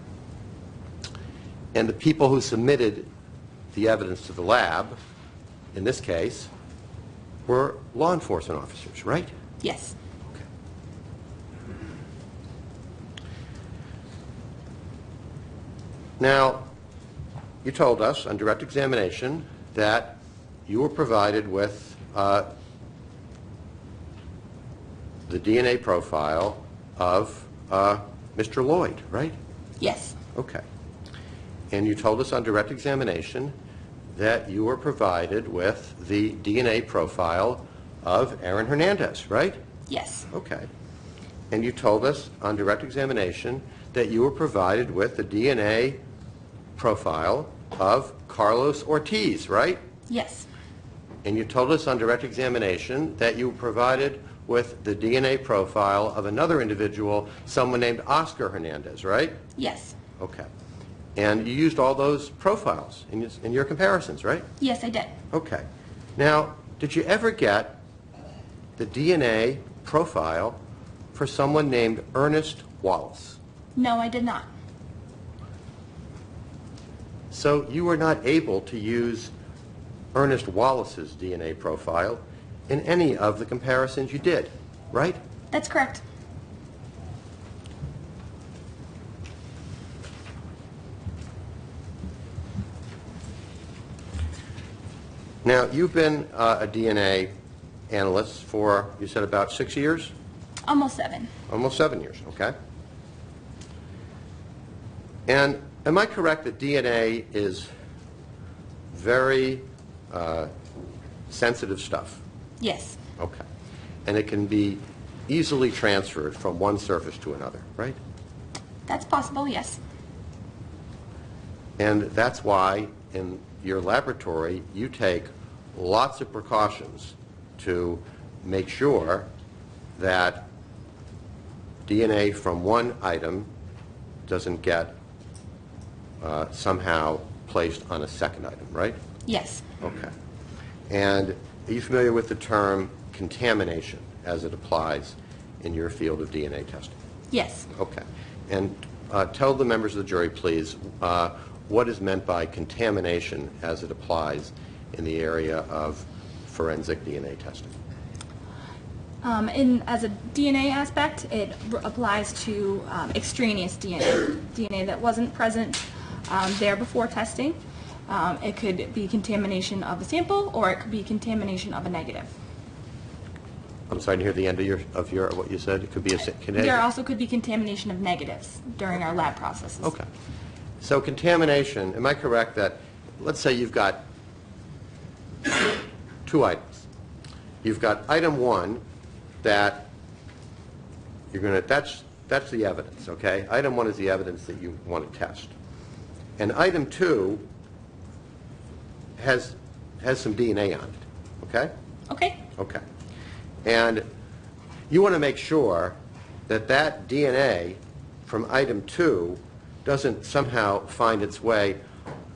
And the people who submitted the evidence to the lab, in this case, were law enforcement officers, right? Yes. Okay. Now, you told us on direct examination that you were provided with the DNA profile of Mr. Lloyd, right? Yes. Okay. And you told us on direct examination that you were provided with the DNA profile of Aaron Hernandez, right? Yes. Okay. And you told us on direct examination that you were provided with the DNA profile of Carlos Ortiz, right? Yes. And you told us on direct examination that you were provided with the DNA profile of another individual, someone named Oscar Hernandez, right? Yes. Okay. And you used all those profiles in your comparisons, right? Yes, I did. Okay. Now, did you ever get the DNA profile for someone named Ernest Wallace? No, I did not. So you were not able to use Ernest Wallace's DNA profile in any of the comparisons you did, right? That's correct. Now, you've been a DNA analyst for, you said, about 6 years? Almost 7. Almost 7 years, okay. And am I correct that DNA is very sensitive stuff? Yes. Okay. And it can be easily transferred from one surface to another, right? That's possible, yes. And that's why in your laboratory you take lots of precautions to make sure that DNA from one item doesn't get somehow placed on a second item, right? Yes. Okay. And are you familiar with the term contamination as it applies in your field of DNA testing? Yes. Okay. And tell the members of the jury, please, what is meant by contamination as it applies in the area of forensic DNA testing. As a DNA aspect, it applies to extraneous DNA, DNA that wasn't present there before testing. It could be contamination of a sample, or it could be contamination of a negative. I'm sorry to hear the end of your what you said. It could be a There also could be contamination of negatives during our lab processes. Okay. So contamination, am I correct that, let's say you've got 2 items. You've got item 1 that you're going to, that's the evidence, okay? Item 1 is the evidence that you want to test. And item 2 has some DNA on it, okay? Okay. Okay. And you want to make sure that that DNA from item 2 doesn't somehow find its way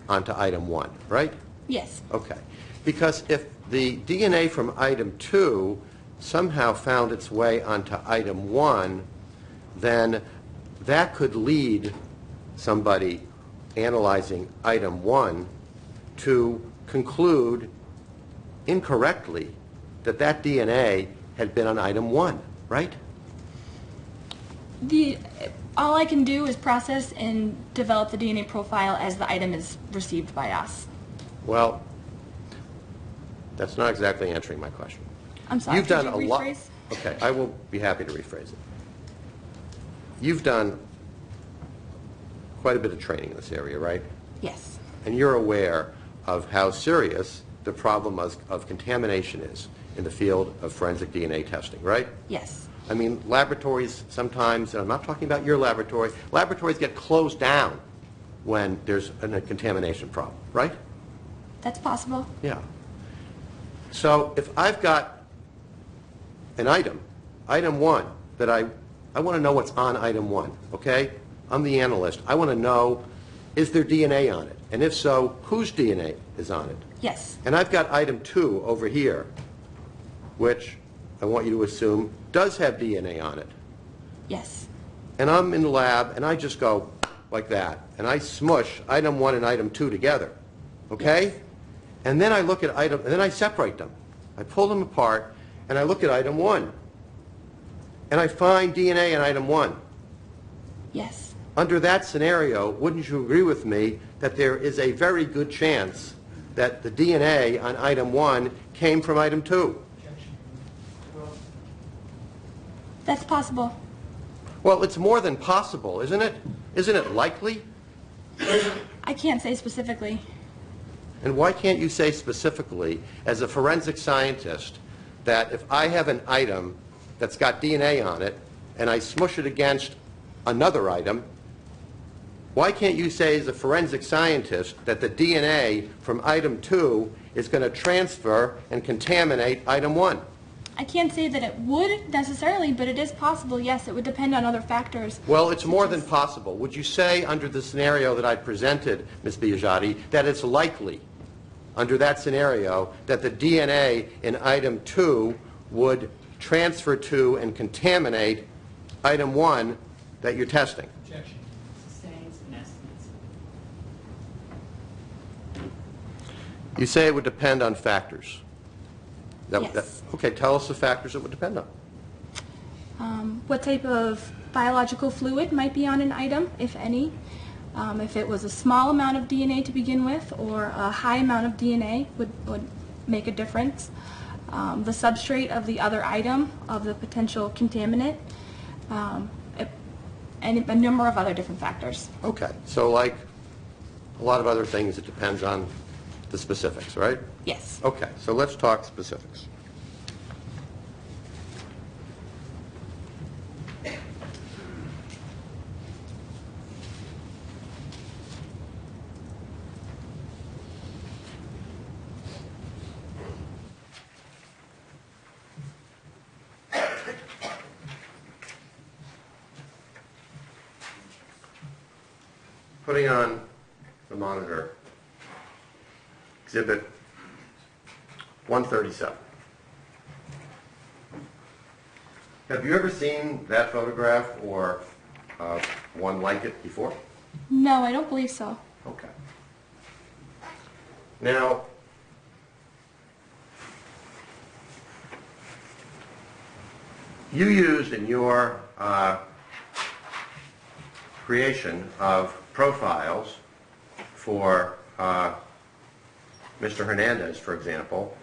onto item 1, right? Yes. Okay. Because if the DNA from item 2 somehow found its way onto item 1, then that could lead somebody analyzing item 1 to conclude incorrectly that that DNA had been on item 1, right? All I can do is process and develop the DNA profile as the item is received by us. Well, that's not exactly answering my question. I'm sorry, You've could done you a lot. rephrase? Okay, I will be happy to rephrase it. You've done quite a bit of training in this area, right? Yes. And you're aware of how serious the problem of contamination is in the field of forensic DNA testing, right? Yes. I mean, laboratories sometimes, and I'm not talking about your laboratory, laboratories get closed down when there's a contamination problem, right? That's possible. Yeah. So if I've got an item, item 1, that I want to know what's on item 1, okay? I'm the analyst. I want to know, is there DNA on it? And if so, whose DNA is on it? Yes. And I've got item 2 over here, which I want you to assume does have DNA on it. Yes. And I'm in the lab, and I just go like that, and I smush item 1 and item 2 together, okay? Yes. And then I look at and then I separate them. I pull them apart, and I look at item 1. And I find DNA in item 1. Yes. Under that scenario, wouldn't you agree with me that there is a very good chance that the DNA on item 1 came from item 2? Objection. Well, That's possible. Well, it's more than possible, isn't it? Isn't it likely? I can't say specifically. And why can't you say specifically, as a forensic scientist, that if I have an item that's got DNA on it and I smush it against another item, why can't you say as a forensic scientist that the DNA from item 2 is going to transfer and contaminate item 1? I can't say that it would necessarily, but it is possible. Yes, it would depend on other factors. Well, it's more than possible. Would you say, under the scenario that I presented, Ms. Biagiotti, that it's likely, under that scenario, that the DNA in item 2 would transfer to and contaminate item 1 that you're testing? objection. Sustains and estimates. You say it would depend on factors. Yes. Okay, tell us the factors it would depend on. What type of biological fluid might be on an item, if any. If it was a small amount of DNA to begin with or a high amount of DNA would make a difference. The substrate of the other item, of the potential contaminant, and a number of other different factors. Okay, so like a lot of other things, it depends on the specifics, right? Yes. Okay, so let's talk specifics. Putting on the monitor Exhibit 137. Have you ever seen that photograph or one like it before? No, I don't believe so. Okay. Now, you used in your creation of profiles for Mr. Hernandez, for example,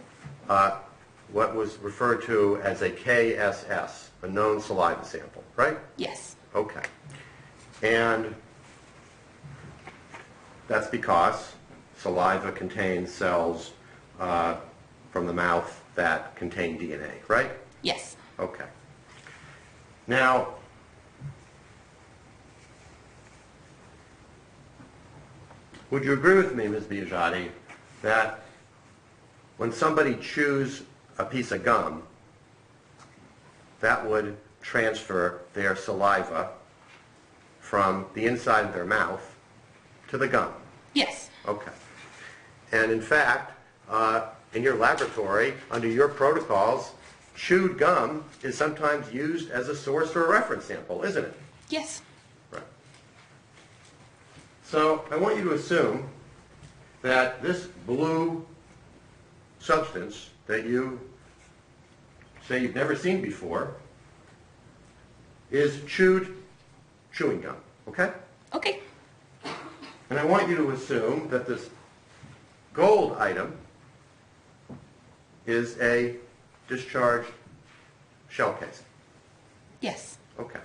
what was referred to as a KSS, a known saliva sample, right? Yes. Okay. And that's because saliva contains cells from the mouth that contain DNA, right? Yes. Okay. Now, would you agree with me, Ms. Biagiotti, that when somebody chews a piece of gum, that would transfer their saliva from the inside of their mouth to the gum? Yes. Okay. And in fact, in your laboratory, under your protocols, chewed gum is sometimes used as a source for a reference sample, isn't it? Yes. Right. So I want you to assume that this blue substance that you say you've never seen before is chewing gum, okay? Okay. And I want you to assume that this gold item is a discharged shell casing. Yes. Okay.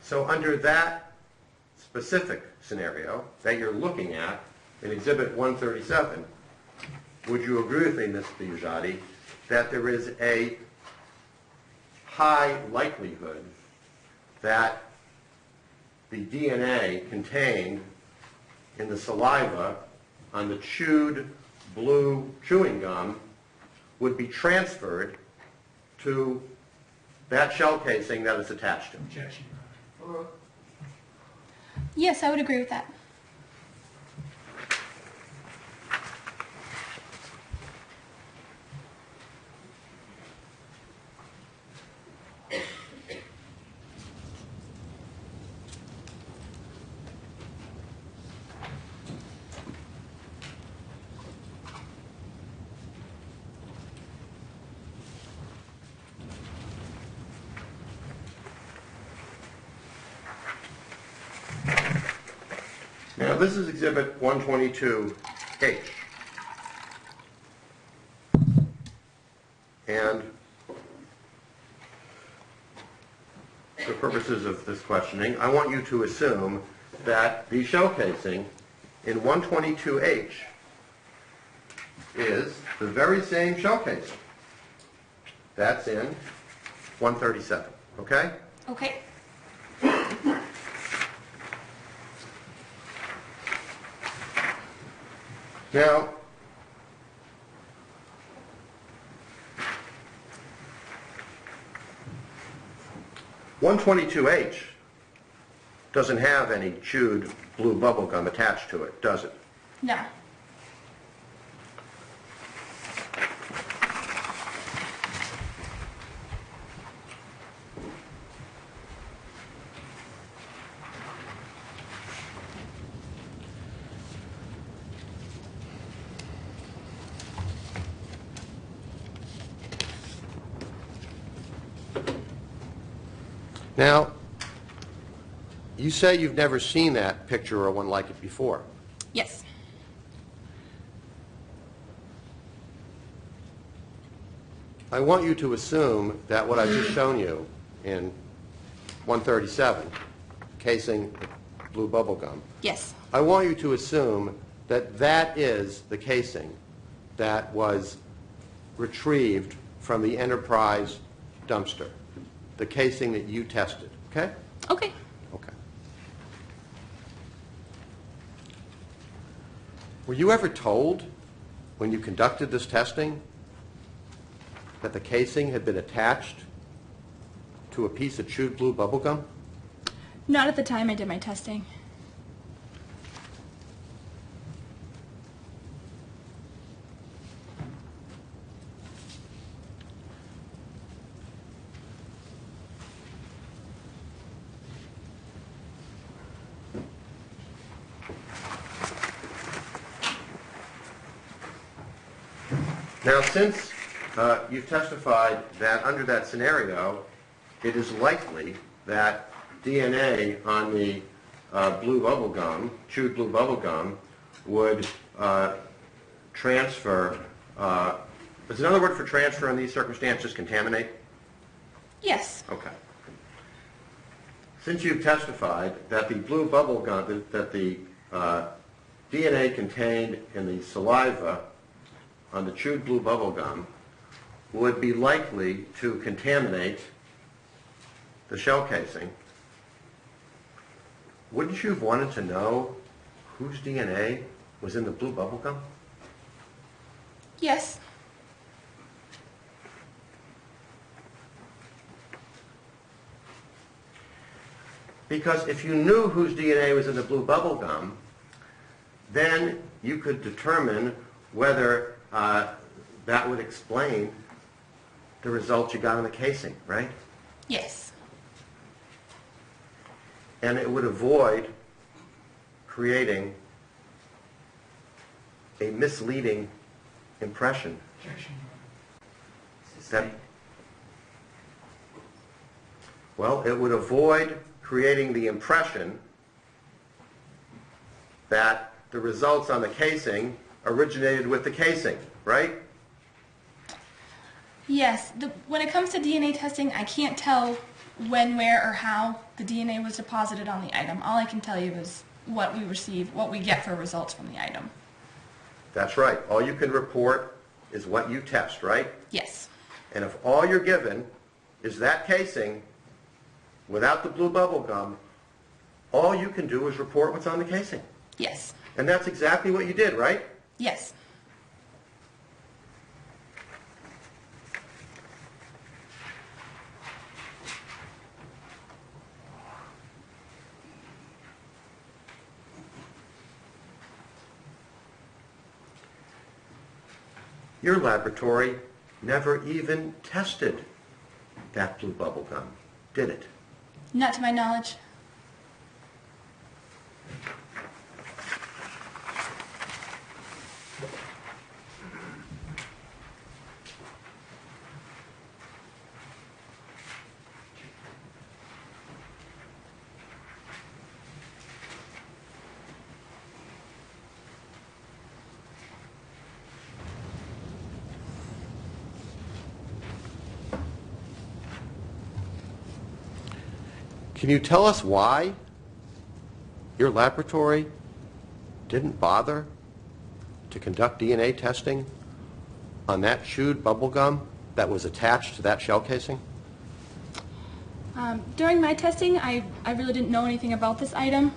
So under that specific scenario that you're looking at in Exhibit 137, would you agree with me, Ms. Biagiotti, that there is a high likelihood that the DNA contained in the saliva on the chewed blue chewing gum would be transferred to that shell casing that it's attached to? Objection, Your Honor. Yes, I would agree with that. Now, this is Exhibit 122H. And for purposes of this questioning, I want you to assume that the shell casing in 122H is the very same shell casing that's in 137, okay? Okay. Now, (122H) doesn't have any chewed blue bubble gum attached to it, does it? No. Now, you say you've never seen that picture or one like it before. Yes. I want you to assume that what I've just shown you in 137, casing blue bubble gum, Yes. I want you to assume that that is the casing that was retrieved from the Enterprise dumpster, the casing that you tested, okay? Okay. Okay. Were you ever told when you conducted this testing that the casing had been attached to a piece of chewed blue bubble gum? Not at the time I did my testing. Now, since you've testified that under that scenario, it is likely that DNA on the blue bubble gum, chewed blue bubble gum, would transfer. Is another word for transfer in these circumstances contaminate? Yes. Okay. Since you've testified that the blue bubble gum, that the DNA contained in the saliva on the chewed blue bubble gum would be likely to contaminate the shell casing, wouldn't you have wanted to know whose DNA was in the blue bubble gum? Yes. Because if you knew whose DNA was in the blue bubble gum, then you could determine whether that would explain the results you got on the casing, right? Yes. And it would avoid creating a misleading impression that, well, it would avoid creating the impression that the results on the casing originated with the casing, right? Yes. When it comes to DNA testing, I can't tell when, where, or how the DNA was deposited on the item. All I can tell you is what we receive, what we get for results from the item. That's right. All you can report is what you test, right? Yes. And if all you're given is that casing without the blue bubble gum, all you can do is report what's on the casing. Yes. And that's exactly what you did, right? Yes. Your laboratory never even tested that blue bubble gum, did it? Not to my knowledge. Can you tell us why your laboratory didn't bother to conduct DNA testing on that chewed bubble gum that was attached to that shell casing? During my testing, I really didn't know anything about this item.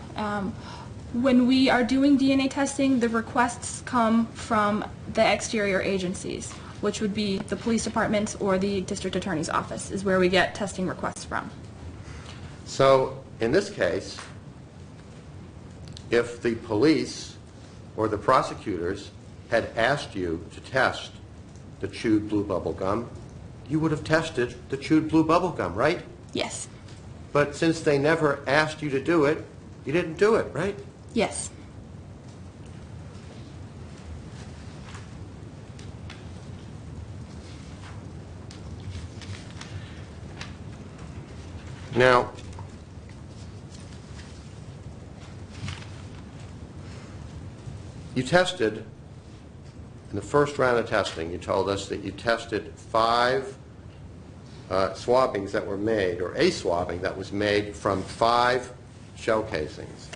When we are doing DNA testing, the requests come from the exterior agencies, which would be the police department or the district attorney's office is where we get testing requests from. So, in this case, if the police or the prosecutors had asked you to test the chewed blue bubble gum, you would have tested the chewed blue bubble gum, right? Yes. But since they never asked you to do it, you didn't do it, right? Yes. Now, you tested, in the first round of testing, you told us that you tested 5 swabbings that were made, or a swabbing that was made from 5 shell casings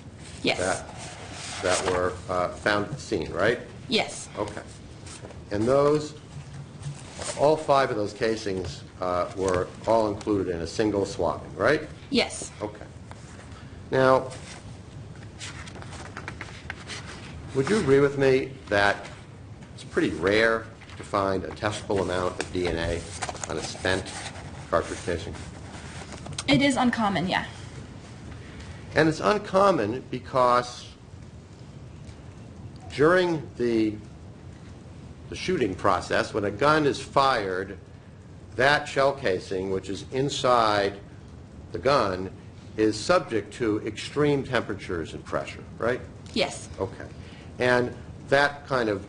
Yes. that were found at the scene, right? Yes. Okay. And those, all 5 of those casings were all included in a single swabbing, right? Yes. Okay. Now, would you agree with me that it's pretty rare to find a testable amount of DNA on a spent cartridge casing? It is uncommon, yeah. And it's uncommon because during the shooting process, when a gun is fired, that shell casing, which is inside the gun, is subject to extreme temperatures and pressure, right? Yes. Okay. And that kind of,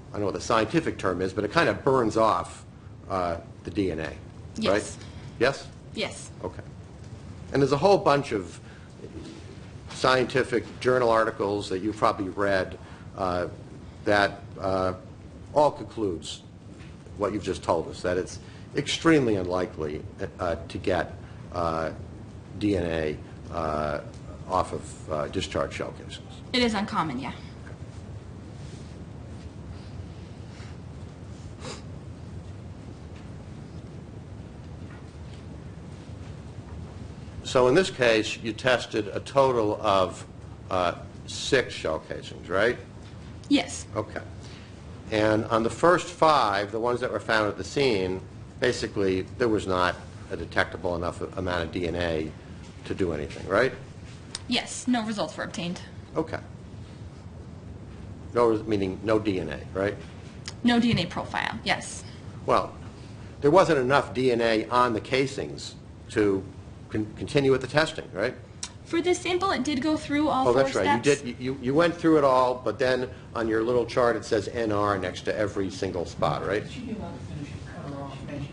I don't know what the scientific term is, but it kind of burns off the DNA, right? Yes. Yes? Yes. Okay. And there's a whole bunch of scientific journal articles that you've probably read that all concludes what you've just told us, that it's extremely unlikely to get DNA off of discharged shell casings. It is uncommon, yeah. So in this case, you tested a total of 6 shell casings, right? Yes. Okay. And on the first 5, the ones that were found at the scene, basically there was not a detectable enough amount of DNA to do anything, right? Yes. No results were obtained. Okay. No, meaning no DNA, right? No DNA profile, yes. Well, there wasn't enough DNA on the casings to continue with the testing, right? For this sample, it did go through all Oh, 4 that's right. steps. You went through it all, but then on your little chart it says NR next to every single spot, right? She didn't want to finish it, cut her off, and she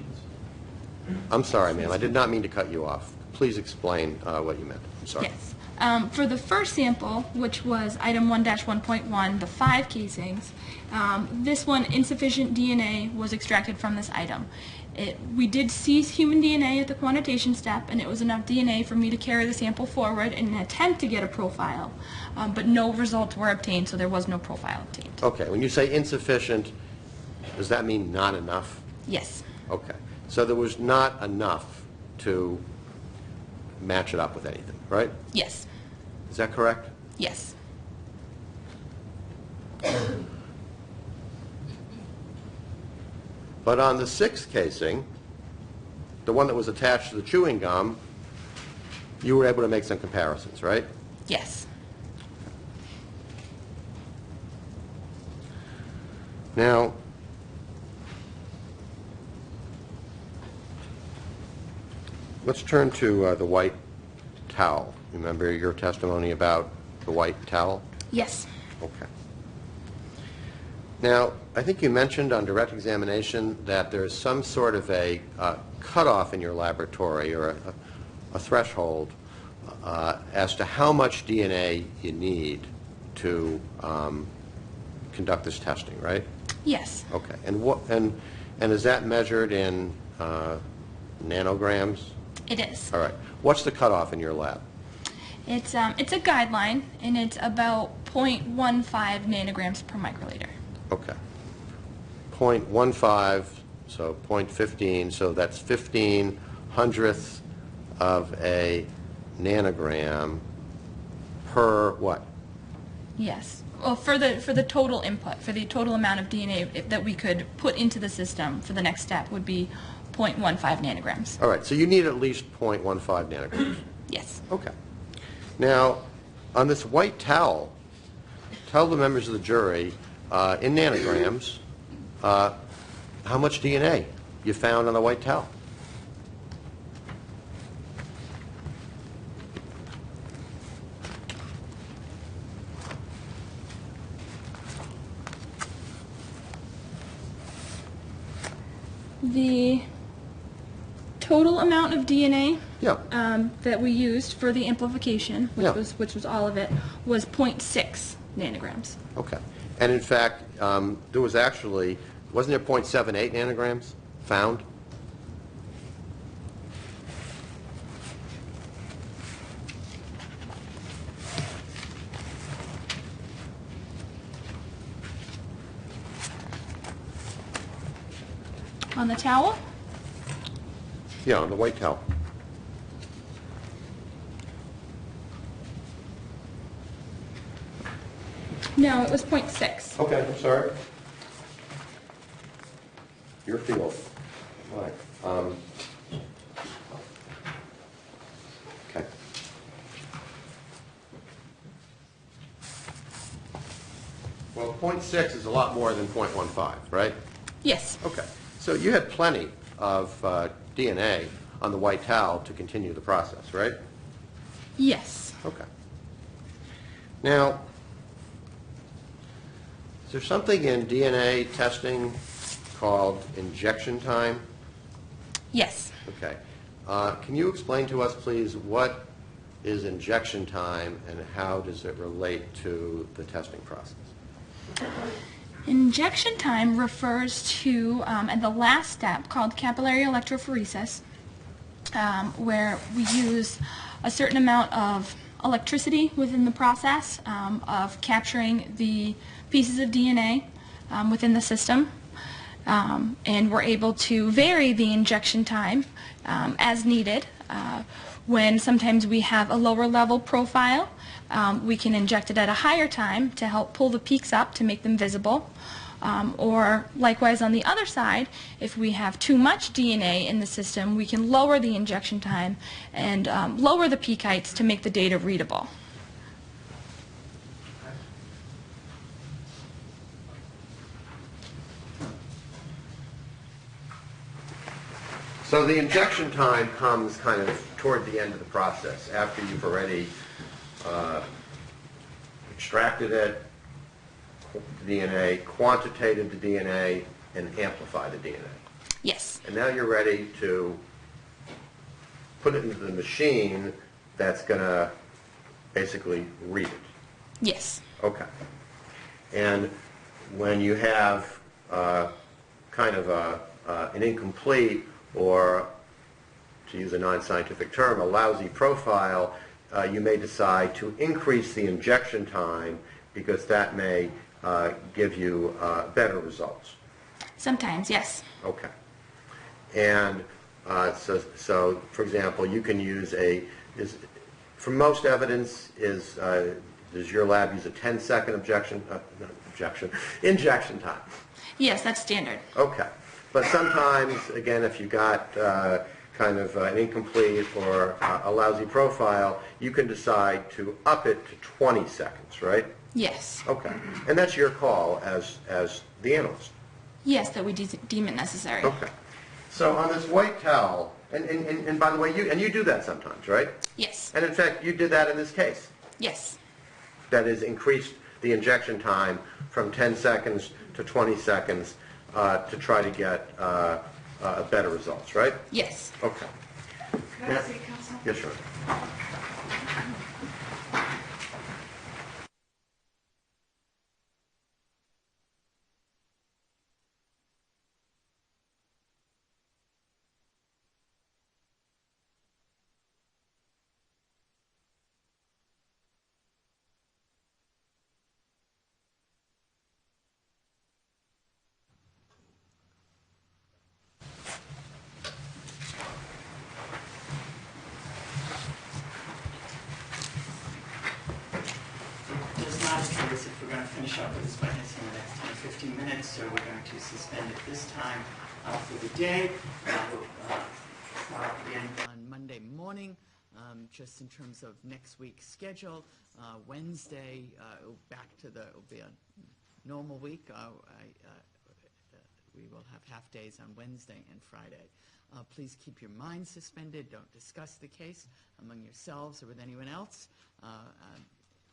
was... I'm sorry, ma'am. I did not mean to cut you off. Please explain what you meant. I'm sorry. Yes. For the first sample, which was item 1-1.1, the 5 casings, this one, insufficient DNA was extracted from this item. We did see human DNA at the quantitation step, and it was enough DNA for me to carry the sample forward in an attempt to get a profile, but no results were obtained, so there was no profile obtained. Okay. When you say insufficient, does that mean not enough? Yes. Okay. So there was not enough to match it up with anything, right? Yes. Is that correct? Yes. But on the 6th casing, the one that was attached to the chewing gum, you were able to make some comparisons, right? Yes. Now, let's turn to the white towel. Remember your testimony about the white towel? Yes. Okay. Now, I think you mentioned on direct examination that there's some sort of a cutoff in your laboratory or a threshold as to how much DNA you need to conduct this testing, right? Yes. Okay. And is that measured in nanograms? It is. All right. What's the cutoff in your lab? It's a guideline, and it's about 0.15 nanograms per microliter. Okay. 0.15, so 0.15, so that's 15 hundredths of a nanogram per what? Yes. Well, for the total input, for the total amount of DNA that we could put into the system for the next step would be 0.15 nanograms. All right, so you need at least 0.15 nanograms. Yes. Okay. Now, on this white towel, tell the members of the jury, in nanograms, how much DNA you found on the white towel. The total amount of DNA Yeah. that we used for the amplification, Yeah. which was all of it, was 0.6 nanograms. Okay. And in fact, there was actually, wasn't there 0.78 nanograms found? On the towel? Yeah, on the white towel. No, it was 0.6. Okay, I'm sorry. Your field. All right. Okay. Well, 0.6 is a lot more than 0.15, right? Yes. Okay. So you had plenty of DNA on the white towel to continue the process, right? Yes. Okay. Now, is there something in DNA testing called injection time? Yes. Okay. Can you explain to us, please, what is injection time and how does it relate to the testing process? Injection time refers to at the last step called capillary electrophoresis, where we use a certain amount of electricity within the process of capturing the pieces of DNA within the system. And we're able to vary the injection time as needed. When sometimes we have a lower level profile, we can inject it at a higher time to help pull the peaks up to make them visible. Or likewise on the other side, if we have too much DNA in the system, we can lower the injection time and lower the peak heights to make the data readable. So the injection time comes kind of toward the end of the process, after you've already extracted it, DNA, quantitated the DNA, and amplified the DNA. Yes. And now you're ready to put it into the machine that's going to basically read it. Yes. Okay. And when you have kind of an incomplete, or to use a non-scientific term, a lousy profile, you may decide to increase the injection time because that may give you better results. Sometimes, yes. Okay. And so, for example, you can use for most evidence, does your lab use a 10-second injection time? Yes, that's standard. Okay. But sometimes, again, if you got kind of an incomplete or a lousy profile, you can decide to up it to 20 seconds, right? Yes. Okay. And that's your call as the analyst. Yes, that we deem it necessary. Okay. So on this white towel, and by the way, you do that sometimes, right? Yes. And in fact, you did that in this case. Yes. That is, increased the injection time from 10 seconds to 20 seconds to try to get better results, right? Yes. Okay. Can I see, Counsel? Yes, sure. finish up with this witness in the next 10 or 15 minutes, so we're going to suspend at this time for the day. We'll start again on Monday morning. Just in terms of next week's schedule, Wednesday, back to it'll be a normal week. We will have half days on Wednesday and Friday. Please keep your mind suspended. Don't discuss the case among yourselves or with anyone else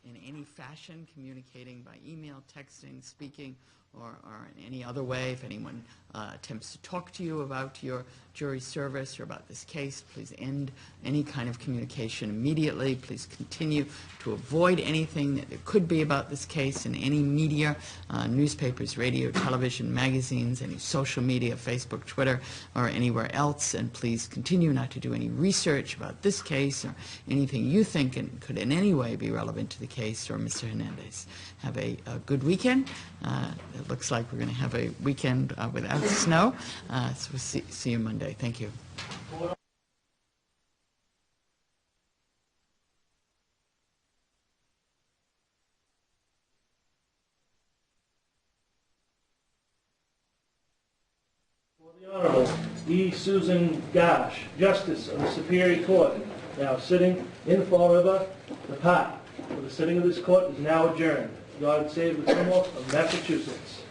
in any fashion, communicating by email, texting, speaking, or in any other way. If anyone attempts to talk to you about your jury service or about this case, please end any kind of communication immediately. Please continue to avoid anything that there could be about this case in any media, newspapers, radio, television, magazines, any social media, Facebook, Twitter, or anywhere else. And please continue not to do any research about this case or anything you think could in any way be relevant to the case or Mr. Hernandez. Have a good weekend. It looks like we're going to have a weekend without snow. So we'll see you Monday. Thank you. For the Honorable E. Susan Gosh, Justice of the Superior Court, now sitting in Fall River, the Park. The sitting of this court is now adjourned. God save the Commonwealth of Massachusetts.